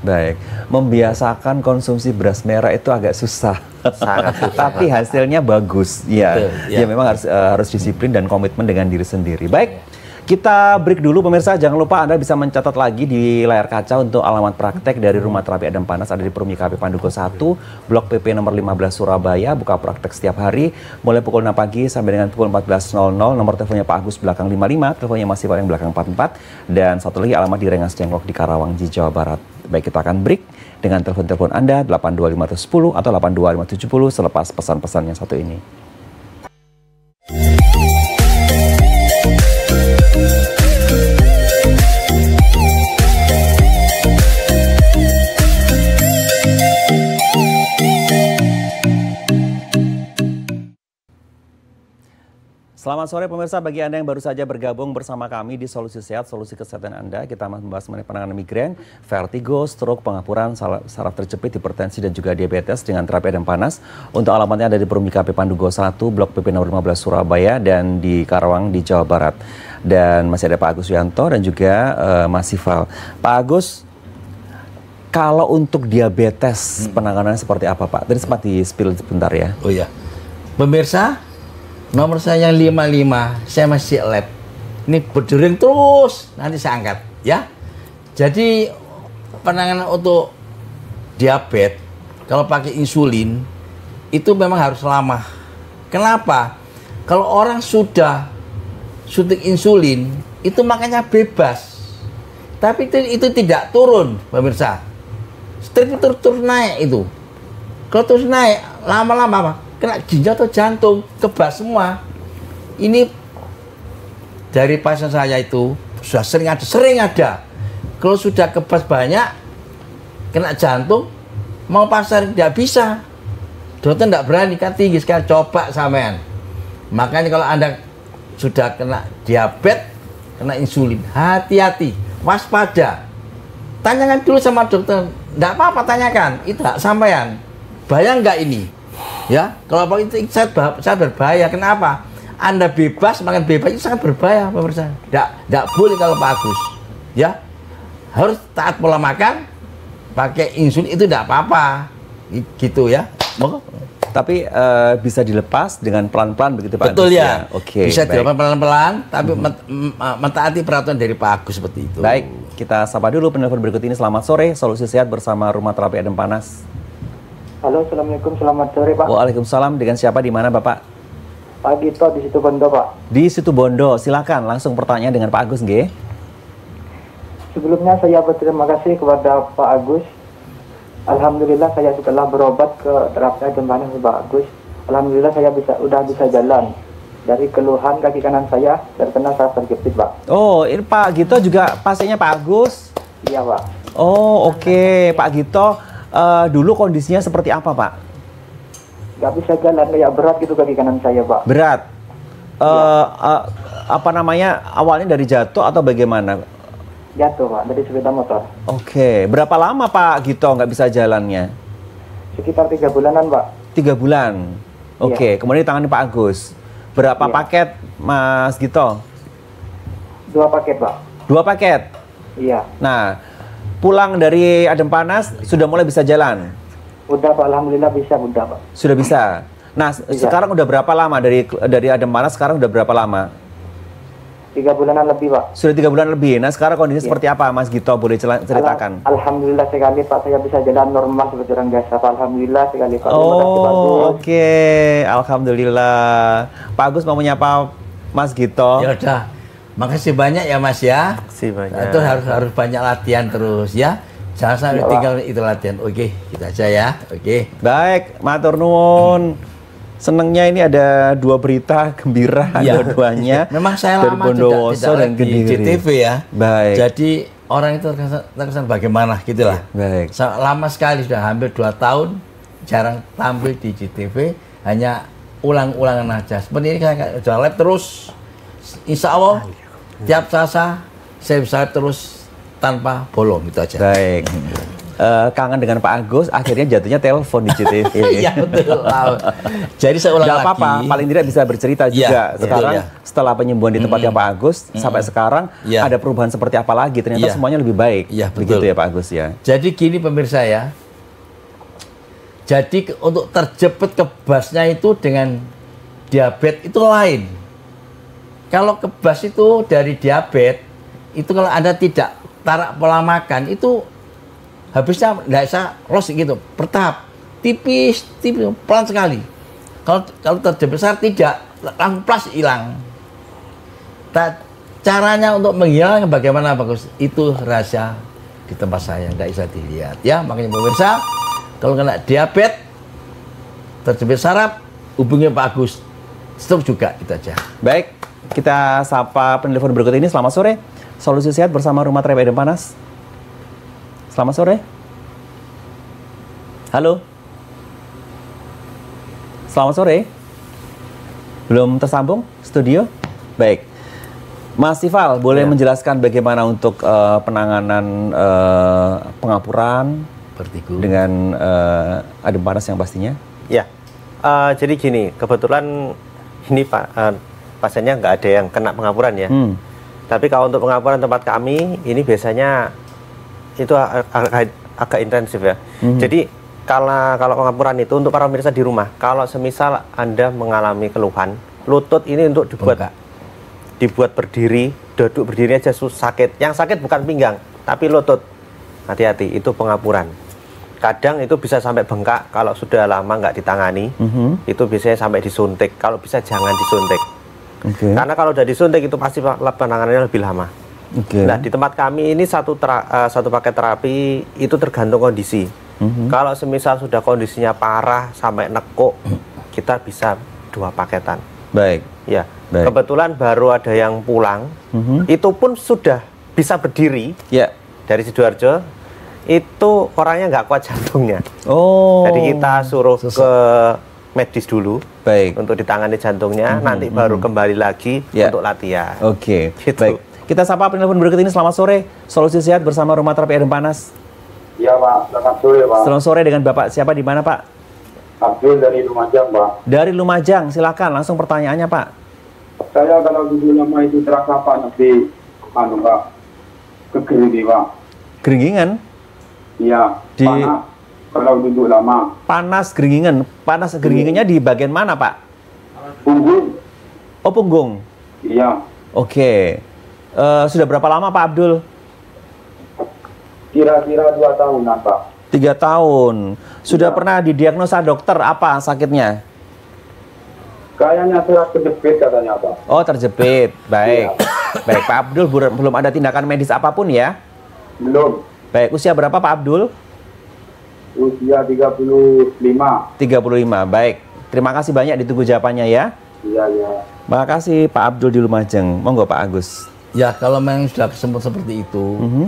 baik. Membiasakan konsumsi beras merah itu agak susah. Sangat susah. Tapi hasilnya bagus. Ya, ya memang harus disiplin dan komitmen dengan diri sendiri. Baik, kita break dulu pemirsa. Jangan lupa Anda bisa mencatat lagi di layar kaca untuk alamat praktek dari Rumah Terapi Adam Panas ada di Perumnya KP Pandugo 1, Blok PP nomor 15 Surabaya. Buka praktek setiap hari mulai pukul 6 pagi sampai dengan pukul 14.00. Nomor teleponnya Pak Agus belakang 55, teleponnya masih paling belakang 44, dan satu lagi alamat di Rengas Dengklok di Karawang di Jawa Barat. Baik, kita akan break dengan telepon-telepon Anda 82510 atau 82570 selepas pesan-pesan yang satu ini. Selamat sore pemirsa, bagi Anda yang baru saja bergabung bersama kami di Solusi Sehat, Solusi Kesehatan Anda. Kita membahas mengenai penanganan migrain, vertigo, stroke, pengapuran, saraf terjepit, hipertensi, dan juga diabetes dengan terapi Adam Panas. Untuk alamatnya ada di Perumnya KP Pandugo 1, Blok PP nomor 15 Surabaya, dan di Karawang di Jawa Barat. Dan masih ada Pak Agus Wianto dan juga Mas Ival. Pak Agus, kalau untuk diabetes penanganannya seperti apa Pak? Tadi sempat di-spill sebentar ya. Oh iya, pemirsa, nomor saya yang 55, saya masih lab. Ini berdering terus, nanti saya angkat ya. Jadi penanganan untuk diabetes kalau pakai insulin itu memang harus lama. Kenapa? Kalau orang sudah suntik insulin itu makanya bebas. Tapi itu tidak turun, pemirsa. Strip itu terus naik itu. Kalau terus naik lama-lama apa? Kena ginjal atau jantung, kebas semua. Ini dari pasien saya itu sudah sering ada. Kalau sudah kebas banyak, kena jantung, mau pasar tidak bisa. Dokter tidak berani, kan tinggi sekali. Coba sampean. Makanya kalau Anda sudah kena diabetes, kena insulin, hati-hati, waspada. Tanyakan dulu sama dokter. Tidak apa-apa, tanyakan. Itu hak sampean. Bayang nggak ini? Ya, kalau apa itu sangat berbahaya. Kenapa? Anda bebas, makan bebas itu sangat berbahaya, pemirsa. Tidak boleh kalau Pak Agus. Ya, harus taat pola makan, pakai insulin itu tidak apa-apa, gitu ya. Tapi bisa dilepas dengan pelan-pelan begitu Pak Agus? Betul ya. Oke. Bisa dilepas pelan-pelan, tapi mentaati peraturan dari Pak Agus seperti itu. Baik, kita sapa dulu penelpon berikut ini. Selamat sore, Solusi Sehat bersama Rumah Terapi Adam Panas. Halo, Assalamualaikum, selamat sore Pak. Waalaikumsalam, dengan siapa, di mana Bapak? Pak Gito di Situbondo Pak. Di Situbondo, silakan langsung pertanyaan dengan Pak Agus, nggih. sebelumnya saya berterima kasih kepada Pak Agus. Alhamdulillah saya setelah berobat ke terapi Ajeng Panas Pak Agus. Alhamdulillah saya udah bisa jalan. Dari keluhan kaki kanan saya terkena saraf terjepit, Pak. Oh, ini Pak Gito juga pasiennya Pak Agus? Iya, Pak. Oh, oke. Pak Gito, dulu kondisinya seperti apa, Pak? Gak bisa jalan, kayak berat gitu kaki kanan saya, Pak. Berat? Apa namanya, awalnya dari jatuh atau bagaimana? Jatuh, Pak, dari sepeda motor. Oke, berapa lama Pak Gito nggak bisa jalannya? Sekitar 3 bulanan, Pak. 3 bulan? Oke, kemudian ditangani Pak Agus. Berapa paket, Mas Gito? 2 paket, Pak. 2 paket? Iya. Nah, pulang dari Adem Panas, sudah mulai bisa jalan? Udah, Pak, Alhamdulillah bisa, udah, Pak. Sudah bisa? Nah, sekarang udah berapa lama dari Adem Panas, sekarang udah berapa lama? 3 bulanan lebih, Pak. Sudah 3 bulan lebih. Nah, sekarang kondisinya seperti apa, Mas Gito? Boleh ceritakan? Alhamdulillah sekali, Pak. Saya bisa jalan normal seperti orang biasa, Pak. Alhamdulillah sekali, Pak. Terima kasih, Pak Agus. Oke. Alhamdulillah. Pak Agus mau menyapa Mas Gito. Ya udah. Makasih banyak ya, Mas ya. Makasih banyak. Itu harus banyak latihan terus ya. Jangan sampai tinggal itu latihan. Oke, kita aja ya. Oke. Baik, matur nuwun. Senengnya ini ada 2 berita gembira dua-duanya. Memang saya dari lama Bondowoso dan tidak di Kediri. JTV ya. Baik. Jadi orang itu terkesan bagaimana gitulah. Baik. Lama sekali sudah hampir 2 tahun jarang tampil di JTV, hanya ulang-ulangan aja. Seperti ini saya sudah live terus. Insya Allah tiap Selasa saya bisa live terus tanpa bolong gitu aja. Baik. Kangen dengan Pak Agus, akhirnya jatuhnya telepon di JTV. Iya betul. Jadi saya ulang lagi. Gak apa-apa, paling tidak bisa bercerita juga. Sekarang setelah penyembuhan di tempatnya Pak Agus, sampai sekarang ada perubahan seperti apa lagi? Ternyata semuanya lebih baik. Iya, begitu ya Pak Agus ya. Jadi gini pemirsa ya. Jadi untuk terjepit kebasnya itu dengan diabetes itu lain. Kalau kebas itu dari diabetes, itu kalau Anda tidak tarak pola makan itu habisnya tidak bisa loss gitu, bertahap, tipis, pelan sekali. Kalau terjepit besar tidak, langsung plus hilang. Caranya untuk menghilangkan bagaimana bagus? Itu rahasia di tempat saya, tidak bisa dilihat. Ya, makanya pemirsa, kalau kena diabetes, terjepit saraf, hubungi Pak Agus. Stroke juga, itu aja. Baik, kita sapa penelpon berikut ini. Selamat sore, Solusi Sehat bersama Rumah Terapi Adem Panas. Selamat sore. Halo. Selamat sore. Belum tersambung studio? Baik. Mas Sifal, boleh menjelaskan bagaimana untuk penanganan pengapuran vertigo dengan Adem Panas yang pastinya? Ya. Jadi gini, kebetulan ini pasiennya nggak ada yang kena pengapuran ya. Tapi kalau untuk pengapuran tempat kami, ini biasanya itu agak intensif ya. Jadi kalau pengapuran itu untuk para pemirsa di rumah, kalau semisal Anda mengalami keluhan, lutut ini untuk dibuat berdiri, duduk berdiri aja sakit. Yang sakit bukan pinggang, tapi lutut. Hati-hati, itu pengapuran. Kadang itu bisa sampai bengkak kalau sudah lama nggak ditangani. Itu biasanya sampai disuntik. Kalau bisa jangan disuntik. Karena kalau udah disuntik itu pasti penanganannya lebih lama. Nah, di tempat kami ini satu paket terapi itu tergantung kondisi. Kalau semisal sudah kondisinya parah sampai nekuk, kita bisa 2 paketan. Baik. Ya. Baik. Kebetulan baru ada yang pulang, itu pun sudah bisa berdiri. Ya. Dari Sidoarjo, itu orangnya nggak kuat jantungnya. Jadi kita suruh ke medis dulu. Baik. Untuk ditangani jantungnya, nanti baru kembali lagi untuk latihan. Oke. Gitu. Baik. Kita sapa penelpon berikut ini. Selamat sore, Solusi Sehat bersama Rumah Terapi Adem Panas. Iya Pak, selamat sore Pak. Selamat sore, dengan Bapak siapa, di mana Pak? Abdul dari Lumajang Pak. Dari Lumajang, silakan langsung pertanyaannya Pak. Saya kalau duduk lama itu terasa panas di Pak, kegeringan Pak. Geringingan? Iya, panas kalau duduk lama. Panas geringingan, panas geringingannya di bagian mana Pak? Punggung. Oh punggung? Iya. Oke. Sudah berapa lama Pak Abdul? Kira-kira 2 tahunan Pak. 3 tahun. Sudah pernah didiagnosa dokter apa sakitnya? Kayaknya saya terjepit katanya Pak. Oh terjepit, baik. Baik Pak Abdul, belum ada tindakan medis apapun ya? Belum. Baik, usia berapa Pak Abdul? Usia 35. 35, baik. Terima kasih banyak, ditunggu jawabannya ya. Iya, iya. Makasih Pak Abdul di Lumajang. Monggo Pak Agus. Ya, kalau memang sudah kesemut seperti itu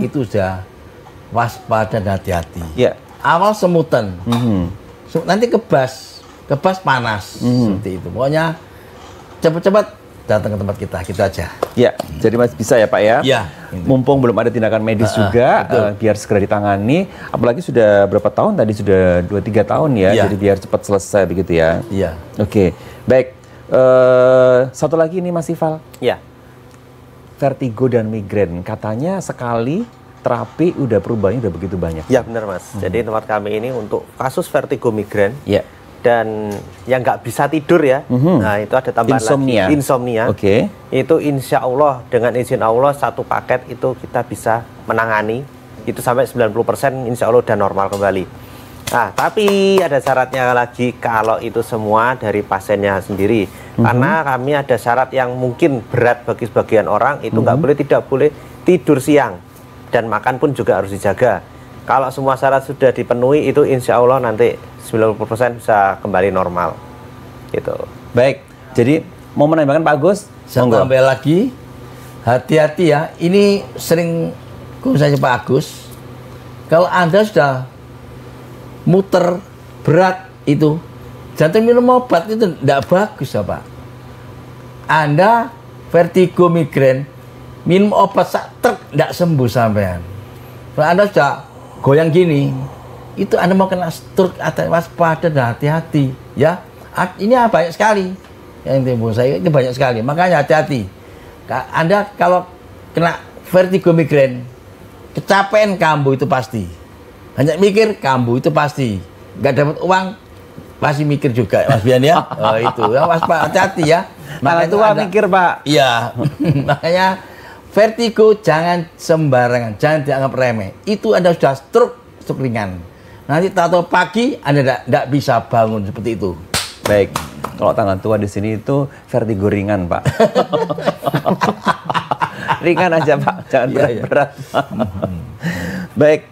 sudah waspada dan hati-hati. Ya. Awal semutan, nanti kebas panas, seperti itu. Pokoknya cepat-cepat datang ke tempat kita, gitu aja. Ya, jadi masih bisa ya Pak ya? Ya. Mumpung belum ada tindakan medis juga, biar segera ditangani. Apalagi sudah berapa tahun tadi? Sudah 2-3 tahun ya, jadi biar cepat selesai begitu ya? Iya. Oke, baik. Satu lagi nih Mas Ifal. Ya. Vertigo dan migrain, katanya sekali terapi udah perubahannya udah begitu banyak. Ya benar Mas. Jadi tempat kami ini untuk kasus vertigo migrain. Ya. Dan yang nggak bisa tidur ya, nah itu ada tambahan insomnia. lagi insomnia. Oke. Itu insya Allah dengan izin Allah satu paket itu kita bisa menangani itu sampai 90% insya Allah udah normal kembali. Nah tapi ada syaratnya lagi kalau itu semua dari pasiennya sendiri, karena kami ada syarat yang mungkin berat bagi sebagian orang itu tidak boleh tidur siang dan makan pun juga harus dijaga. Kalau semua syarat sudah dipenuhi itu insya Allah nanti 90% bisa kembali normal gitu. Baik, jadi mau menambahkan Pak Agus? Saya tambah lagi, hati-hati ya, ini sering khususnya Pak Agus, kalau Anda sudah muter berat itu, jangan minum obat itu tidak bagus ya Pak. Anda vertigo migrain, minum obat tidak sembuh sampean. Kalau Anda sudah goyang gini, itu Anda mau kena stroke, waspada dan hati-hati ya. Ini banyak sekali yang timbul saya, itu banyak sekali, makanya hati-hati. Anda kalau kena vertigo migrain, kecapean kambuh itu pasti, banyak mikir kambuh itu pasti, nggak dapat uang pasti mikir juga Mas Bian ya. Itu ya, waspada, hati-hati ya. Makanya tua mikir Pak. Iya. Makanya vertigo jangan sembarangan, jangan dianggap remeh. Itu Anda sudah stroke ringan. Nanti tahu pagi Anda tidak bisa bangun seperti itu. Baik, kalau tangan tua di sini itu vertigo ringan Pak. Ringan aja Pak, jangan berat-berat. Baik,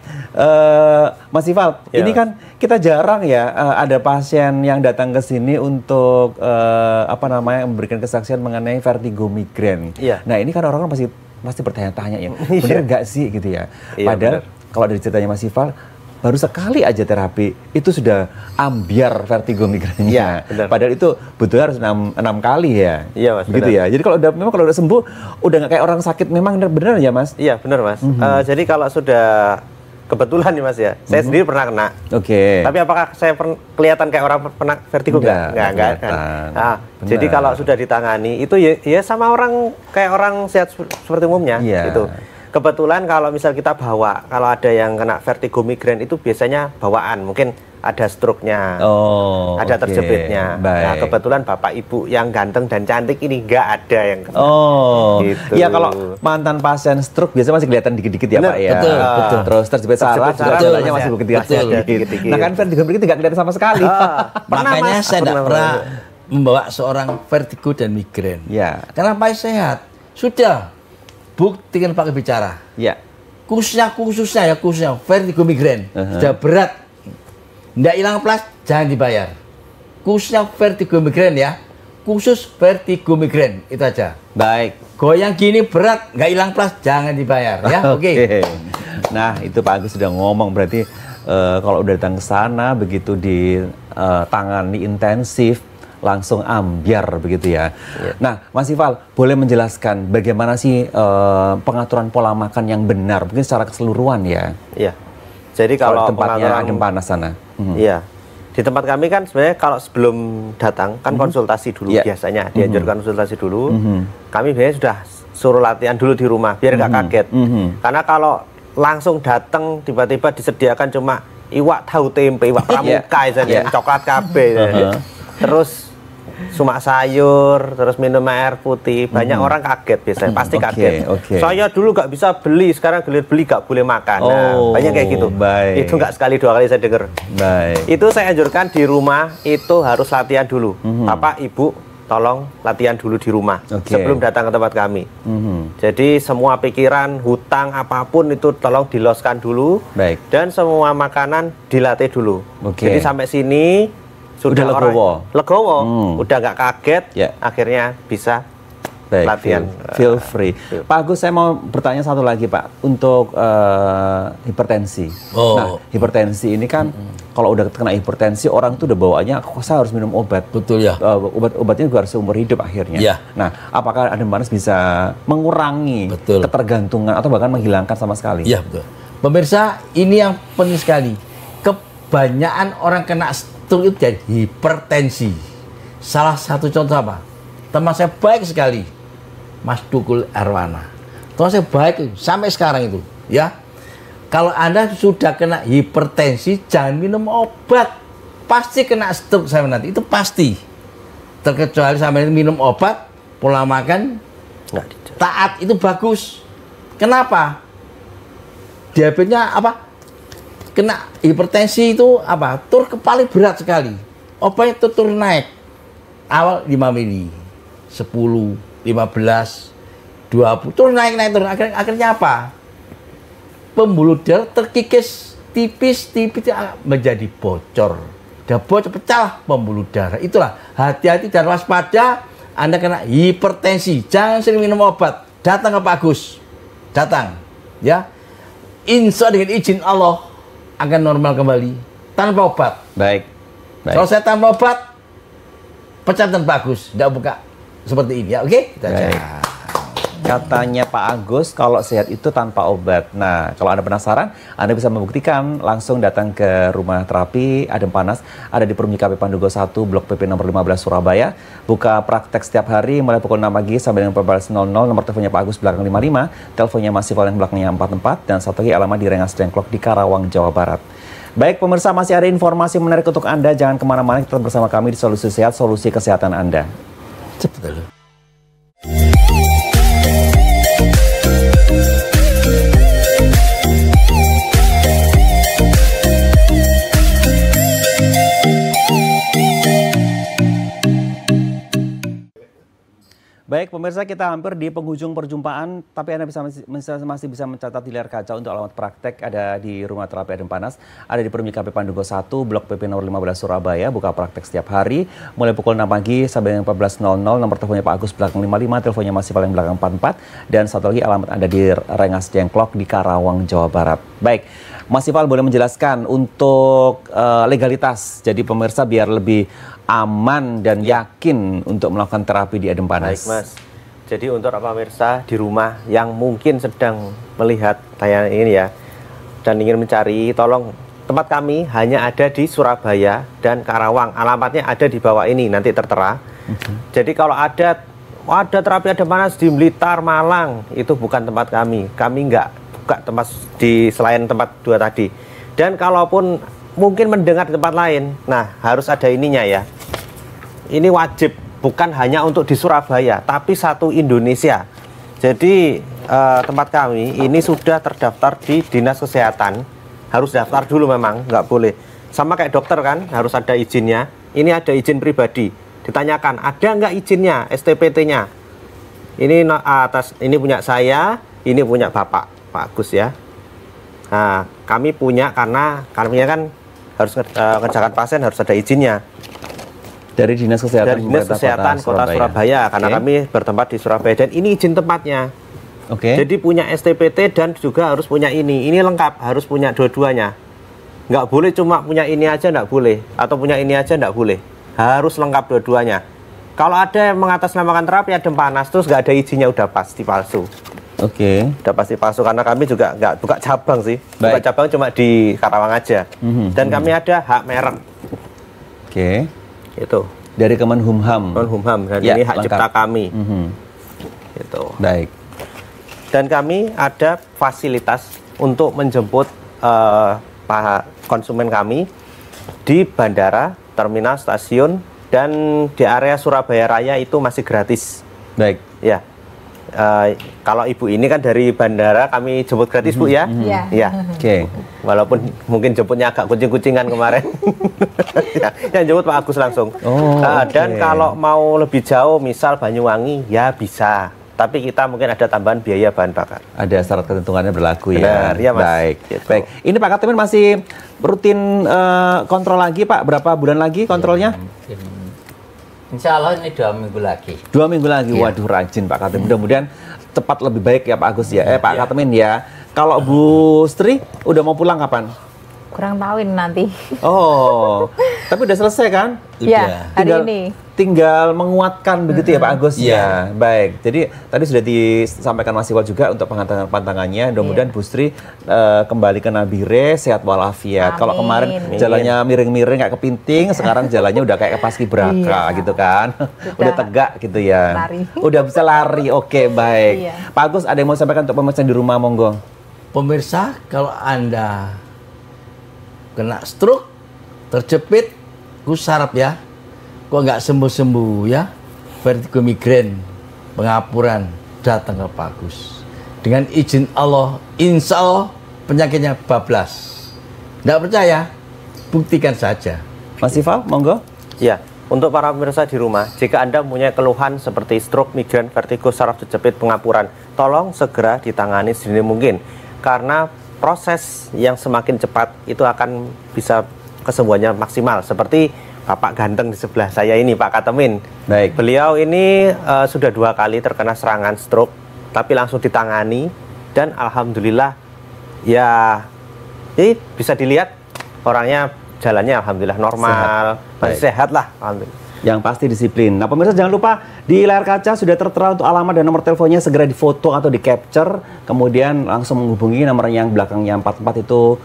Mas Ifal, ini kan kita jarang ya ada pasien yang datang ke sini untuk memberikan kesaksian mengenai vertigo migrain. Nah ini kan orang pasti bertanya-tanya ya, benar nggak sih gitu ya? Padahal kalau dari ceritanya Mas Ifal, baru sekali aja terapi itu sudah ambiar vertigo migrainnya. Padahal itu butuh harus 6 kali ya. Iya Mas. Begitu ya. Jadi kalau udah sembuh, udah nggak kayak orang sakit memang benar ya Mas? Iya benar Mas. Jadi kalau sudah kebetulan nih Mas ya, saya sendiri pernah kena. Oke. Tapi apakah saya kelihatan kayak orang pernah vertigo? Enggak kan. Nah, jadi kalau sudah ditangani itu ya sama orang kayak orang sehat seperti umumnya gitu. Kebetulan kalau misal kita bawa, kalau ada yang kena vertigo migrain itu biasanya bawaan, mungkin ada stroke-nya, ada terjepitnya. Nah, kebetulan bapak ibu yang ganteng dan cantik ini nggak ada yang kena. Gitu. Ya kalau mantan pasien stroke biasa masih kelihatan dikit-dikit ya Pak ya. Betul. Terus terjepit saraf juga jalannya masih begitu. Nah kan vertigo migrain nggak kelihatan sama sekali. Makanya saya tidak pernah membawa seorang vertigo dan migrain. Karena Pak sehat, sudah. Buktikan pakai bicara. Khususnya vertigo migrain sudah berat, tidak hilang plus, jangan dibayar. Khususnya vertigo migrain ya, khusus vertigo migrain itu aja. Baik. Goyang gini berat, nggak hilang plus, jangan dibayar ya. Oke. Nah itu Pak Agus sudah ngomong, berarti kalau udah datang ke sana begitu ditangani intensif, langsung ambiar begitu ya. Nah, Mas Ifal, boleh menjelaskan bagaimana sih pengaturan pola makan yang benar, mungkin secara keseluruhan ya? Iya. Jadi kalau tempatnya Adem Panas sana. Iya. Di tempat kami kan sebenarnya kalau sebelum datang kan konsultasi dulu biasanya, dianjurkan konsultasi dulu. Kami biasanya sudah suruh latihan dulu di rumah biar nggak kaget. Karena kalau langsung datang tiba-tiba disediakan cuma iwak tahu tempe, iwak pramuka, coklat kabeh. Terus sumak sayur, terus minum air putih, banyak orang kaget biasanya, pasti kaget. Saya dulu nggak bisa beli, sekarang beli nggak boleh makan. Nah, banyak kayak gitu. Itu nggak sekali 2 kali saya dengar. Itu saya anjurkan di rumah itu harus latihan dulu. Bapak, ibu tolong latihan dulu di rumah sebelum datang ke tempat kami. Jadi semua pikiran, hutang, apapun itu tolong diloskan dulu. Dan semua makanan dilatih dulu. Jadi sampai sini sudah legowo, udah nggak kaget, akhirnya bisa latihan. Feel free. Pak Agus, saya mau bertanya satu lagi Pak, untuk hipertensi. Nah, hipertensi ini kan kalau udah kena hipertensi orang tuh udah bawaannya, kok saya harus minum obat. Betul ya. Obatnya juga harus seumur hidup akhirnya. Ya. Nah, apakah Adem Panas bisa mengurangi ketergantungan atau bahkan menghilangkan sama sekali? Iya betul. Pemirsa, ini yang penting sekali. Kebanyakan orang kena stroke itu jadi hipertensi. Salah satu contoh apa? Teman saya baik sekali, Mas Dukul Arwana. Teman saya baik sampai sekarang itu, ya. Kalau Anda sudah kena hipertensi, jangan minum obat. Pasti kena stroke sampai nanti, itu pasti. Terkecuali sampai minum obat, pola makan taat, itu bagus. Kenapa? Diabetesnya apa? Kena hipertensi itu apa? Tur paling berat sekali. Obatnya itu turun naik. Awal 5 mili. 10, 15, 20, turun naik turun. Akhirnya apa? Pembuluh darah terkikis tipis menjadi bocor. Udah bocor, pecah pembuluh darah. Itulah, hati-hati dan waspada. Anda kena hipertensi, jangan sering minum obat. Datang ke Pak Agus, datang, ya. Insya Allah dengan izin Allah akan normal kembali tanpa obat. Baik. Kalau saya tanpa obat, pecatan Pak Agus, tidak buka seperti ini ya, oke? Kita Katanya Pak Agus, kalau sehat itu tanpa obat. Nah, kalau Anda penasaran, Anda bisa membuktikan, langsung datang ke rumah terapi Adem Panas, ada di Perumji KP Pandugo 1, Blok PP nomor 15 Surabaya. Buka praktek setiap hari mulai pukul 6 pagi sampai dengan 14.00. Nomor teleponnya Pak Agus belakang 55, teleponnya masih yang belakangnya 44, dan satu lagi alamat di Rengas Dengklok di Karawang, Jawa Barat. Baik pemirsa, masih ada informasi menarik untuk Anda. Jangan kemana-mana, tetap bersama kami di Solusi Sehat, solusi kesehatan Anda. Cepet dulu. Baik pemirsa, kita hampir di penghujung perjumpaan, tapi Anda masih bisa mencatat di layar kaca untuk alamat praktek ada di Rumah Terapi Adem Panas, ada di Perumji KP Pandugo 1, Blok PP nomor 15 Surabaya, buka praktek setiap hari, mulai pukul 6 pagi sampai dengan 14.00, nomor teleponnya Pak Agus belakang 55, teleponnya masih paling belakang 44, dan satu lagi alamat Anda di Rengas Dengklok di Karawang, Jawa Barat. Baik, Mas Ifal boleh menjelaskan untuk legalitas, jadi pemirsa biar lebih aman dan yakin untuk melakukan terapi di Adem Panas. Baik Mas, jadi untuk pemirsa di rumah yang mungkin sedang melihat tayangan ini ya, dan ingin mencari, tolong tempat kami hanya ada di Surabaya dan Karawang. Alamatnya ada di bawah ini, nanti tertera. Jadi kalau ada terapi Adem Panas di Blitar, Malang, itu bukan tempat kami. Kami nggak buka tempat di selain tempat dua tadi. Dan kalaupun mungkin mendengar di tempat lain, nah harus ada ininya ya. Ini wajib, bukan hanya untuk di Surabaya, tapi satu Indonesia. Jadi tempat kami ini sudah terdaftar di Dinas Kesehatan. Harus daftar dulu memang, nggak boleh. Sama kayak dokter kan, harus ada izinnya. Ini ada izin pribadi. Ditanyakan, ada nggak izinnya, STPT-nya? Ini ini punya saya, ini punya Bapak, Pak Agus ya. Nah, kami punya karena kami kan harus ngerjakan pasien, harus ada izinnya. Dari Dinas Kesehatan, Kota Surabaya, karena kami bertempat di Surabaya dan ini izin tempatnya. Jadi punya STPT dan juga harus punya ini. Ini lengkap, harus punya dua-duanya. Nggak boleh cuma punya ini aja, nggak boleh. Atau punya ini aja, nggak boleh. Harus lengkap dua-duanya. Kalau ada yang mengatasnamakan terapi Adem Panas terus nggak ada izinnya, udah pasti palsu. Udah pasti palsu, karena kami juga nggak buka cabang sih. Buka cabang cuma di Karawang aja. Dan kami ada hak merek. Itu dari Kemenhumham. Dan ya, ini hak cipta kami. Itu. Baik. Dan kami ada fasilitas untuk menjemput konsumen kami di bandara, terminal, stasiun, dan di area Surabaya Raya itu masih gratis. Baik. Ya. Kalau ibu ini kan dari bandara kami jemput gratis Bu ya. Iya. Oke. Walaupun mungkin jemputnya agak kucing-kucingan kemarin. Yang jemput Pak Agus langsung. Dan kalau mau lebih jauh misal Banyuwangi ya bisa. Tapi kita mungkin ada tambahan biaya bahan bakar. Ada syarat ketentuannya berlaku ya. Benar, ya Mas. Baik. Gitu. Baik. Ini Pak Katimin masih rutin kontrol lagi Pak. Berapa bulan lagi kontrolnya? Insya Allah ini 2 minggu lagi. 2 minggu lagi. Waduh, rajin Pak Katimin. Mudah-mudahan cepat lebih baik ya Pak Agus ya. Pak Katimin ya. Kalau Bu Sri udah mau pulang kapan? Kurang tahu ini nanti. Oh, tapi udah selesai kan? Iya, hari ini. Tinggal menguatkan begitu ya Pak Agus ya. Baik, jadi tadi sudah disampaikan Mas Iwal juga untuk pantangannya. Mudah-mudahan Bu Sri kembali ke Nabire sehat walafiat. Kalau kemarin jalannya miring-miring kayak kepinting, sekarang jalannya udah kayak paskibraka gitu kan. Udah tegak gitu ya. Lari. Udah bisa lari. Oke, baik. Pak Agus ada yang mau sampaikan untuk pemirsa di rumah, monggo. Pemirsa, kalau Anda kena stroke, terjepit, saraf ya, kok nggak sembuh-sembuh ya, vertigo migrain, pengapuran, datang ke Pak Agus. Dengan izin Allah, insya Allah penyakitnya bablas. Nggak percaya, buktikan saja. Mas Ival, monggo. Ya, untuk para pemirsa di rumah, jika Anda punya keluhan seperti stroke, migrain, vertigo, saraf terjepit, pengapuran, tolong segera ditangani sedini mungkin. Karena proses yang semakin cepat itu akan bisa kesembuhannya maksimal. Seperti Bapak ganteng di sebelah saya ini, Pak Katimin. Baik. Beliau ini sudah 2 kali terkena serangan stroke, tapi langsung ditangani dan alhamdulillah ya ini bisa dilihat orangnya jalannya alhamdulillah normal, masih sehat lah, alhamdulillah. Yang pasti disiplin. Nah pemirsa jangan lupa di layar kaca sudah tertera untuk alamat dan nomor teleponnya, segera difoto atau di capture, kemudian langsung menghubungi nomor yang belakangnya 44 itu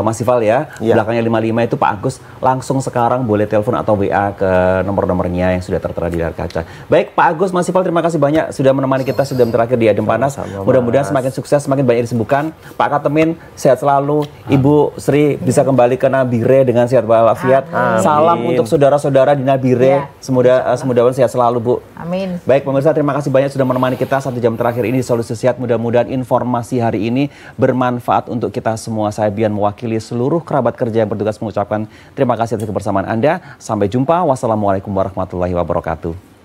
Mas Ival ya, belakangnya 55 itu Pak Agus, langsung sekarang boleh telepon atau WA ke nomor-nomornya yang sudah tertera di layar kaca. Baik Pak Agus, Mas Ival terima kasih banyak sudah menemani kita sudah terakhir di Adem Panas. Mudah-mudahan semakin sukses, semakin banyak disembuhkan. Pak Katimin sehat selalu, Ibu Sri bisa kembali ke Nabire dengan sehat walafiat. Salam untuk saudara-saudara di Nabire, semoga sehat selalu Bu. Amin. Baik pemirsa, terima kasih banyak sudah menemani kita 1 jam terakhir ini di Solusi Sehat. Mudah-mudahan informasi hari ini bermanfaat untuk kita semua. Saya Bian mewakili seluruh kerabat kerja yang bertugas mengucapkan terima kasih atas kebersamaan Anda. Sampai jumpa. Wassalamualaikum warahmatullahi wabarakatuh.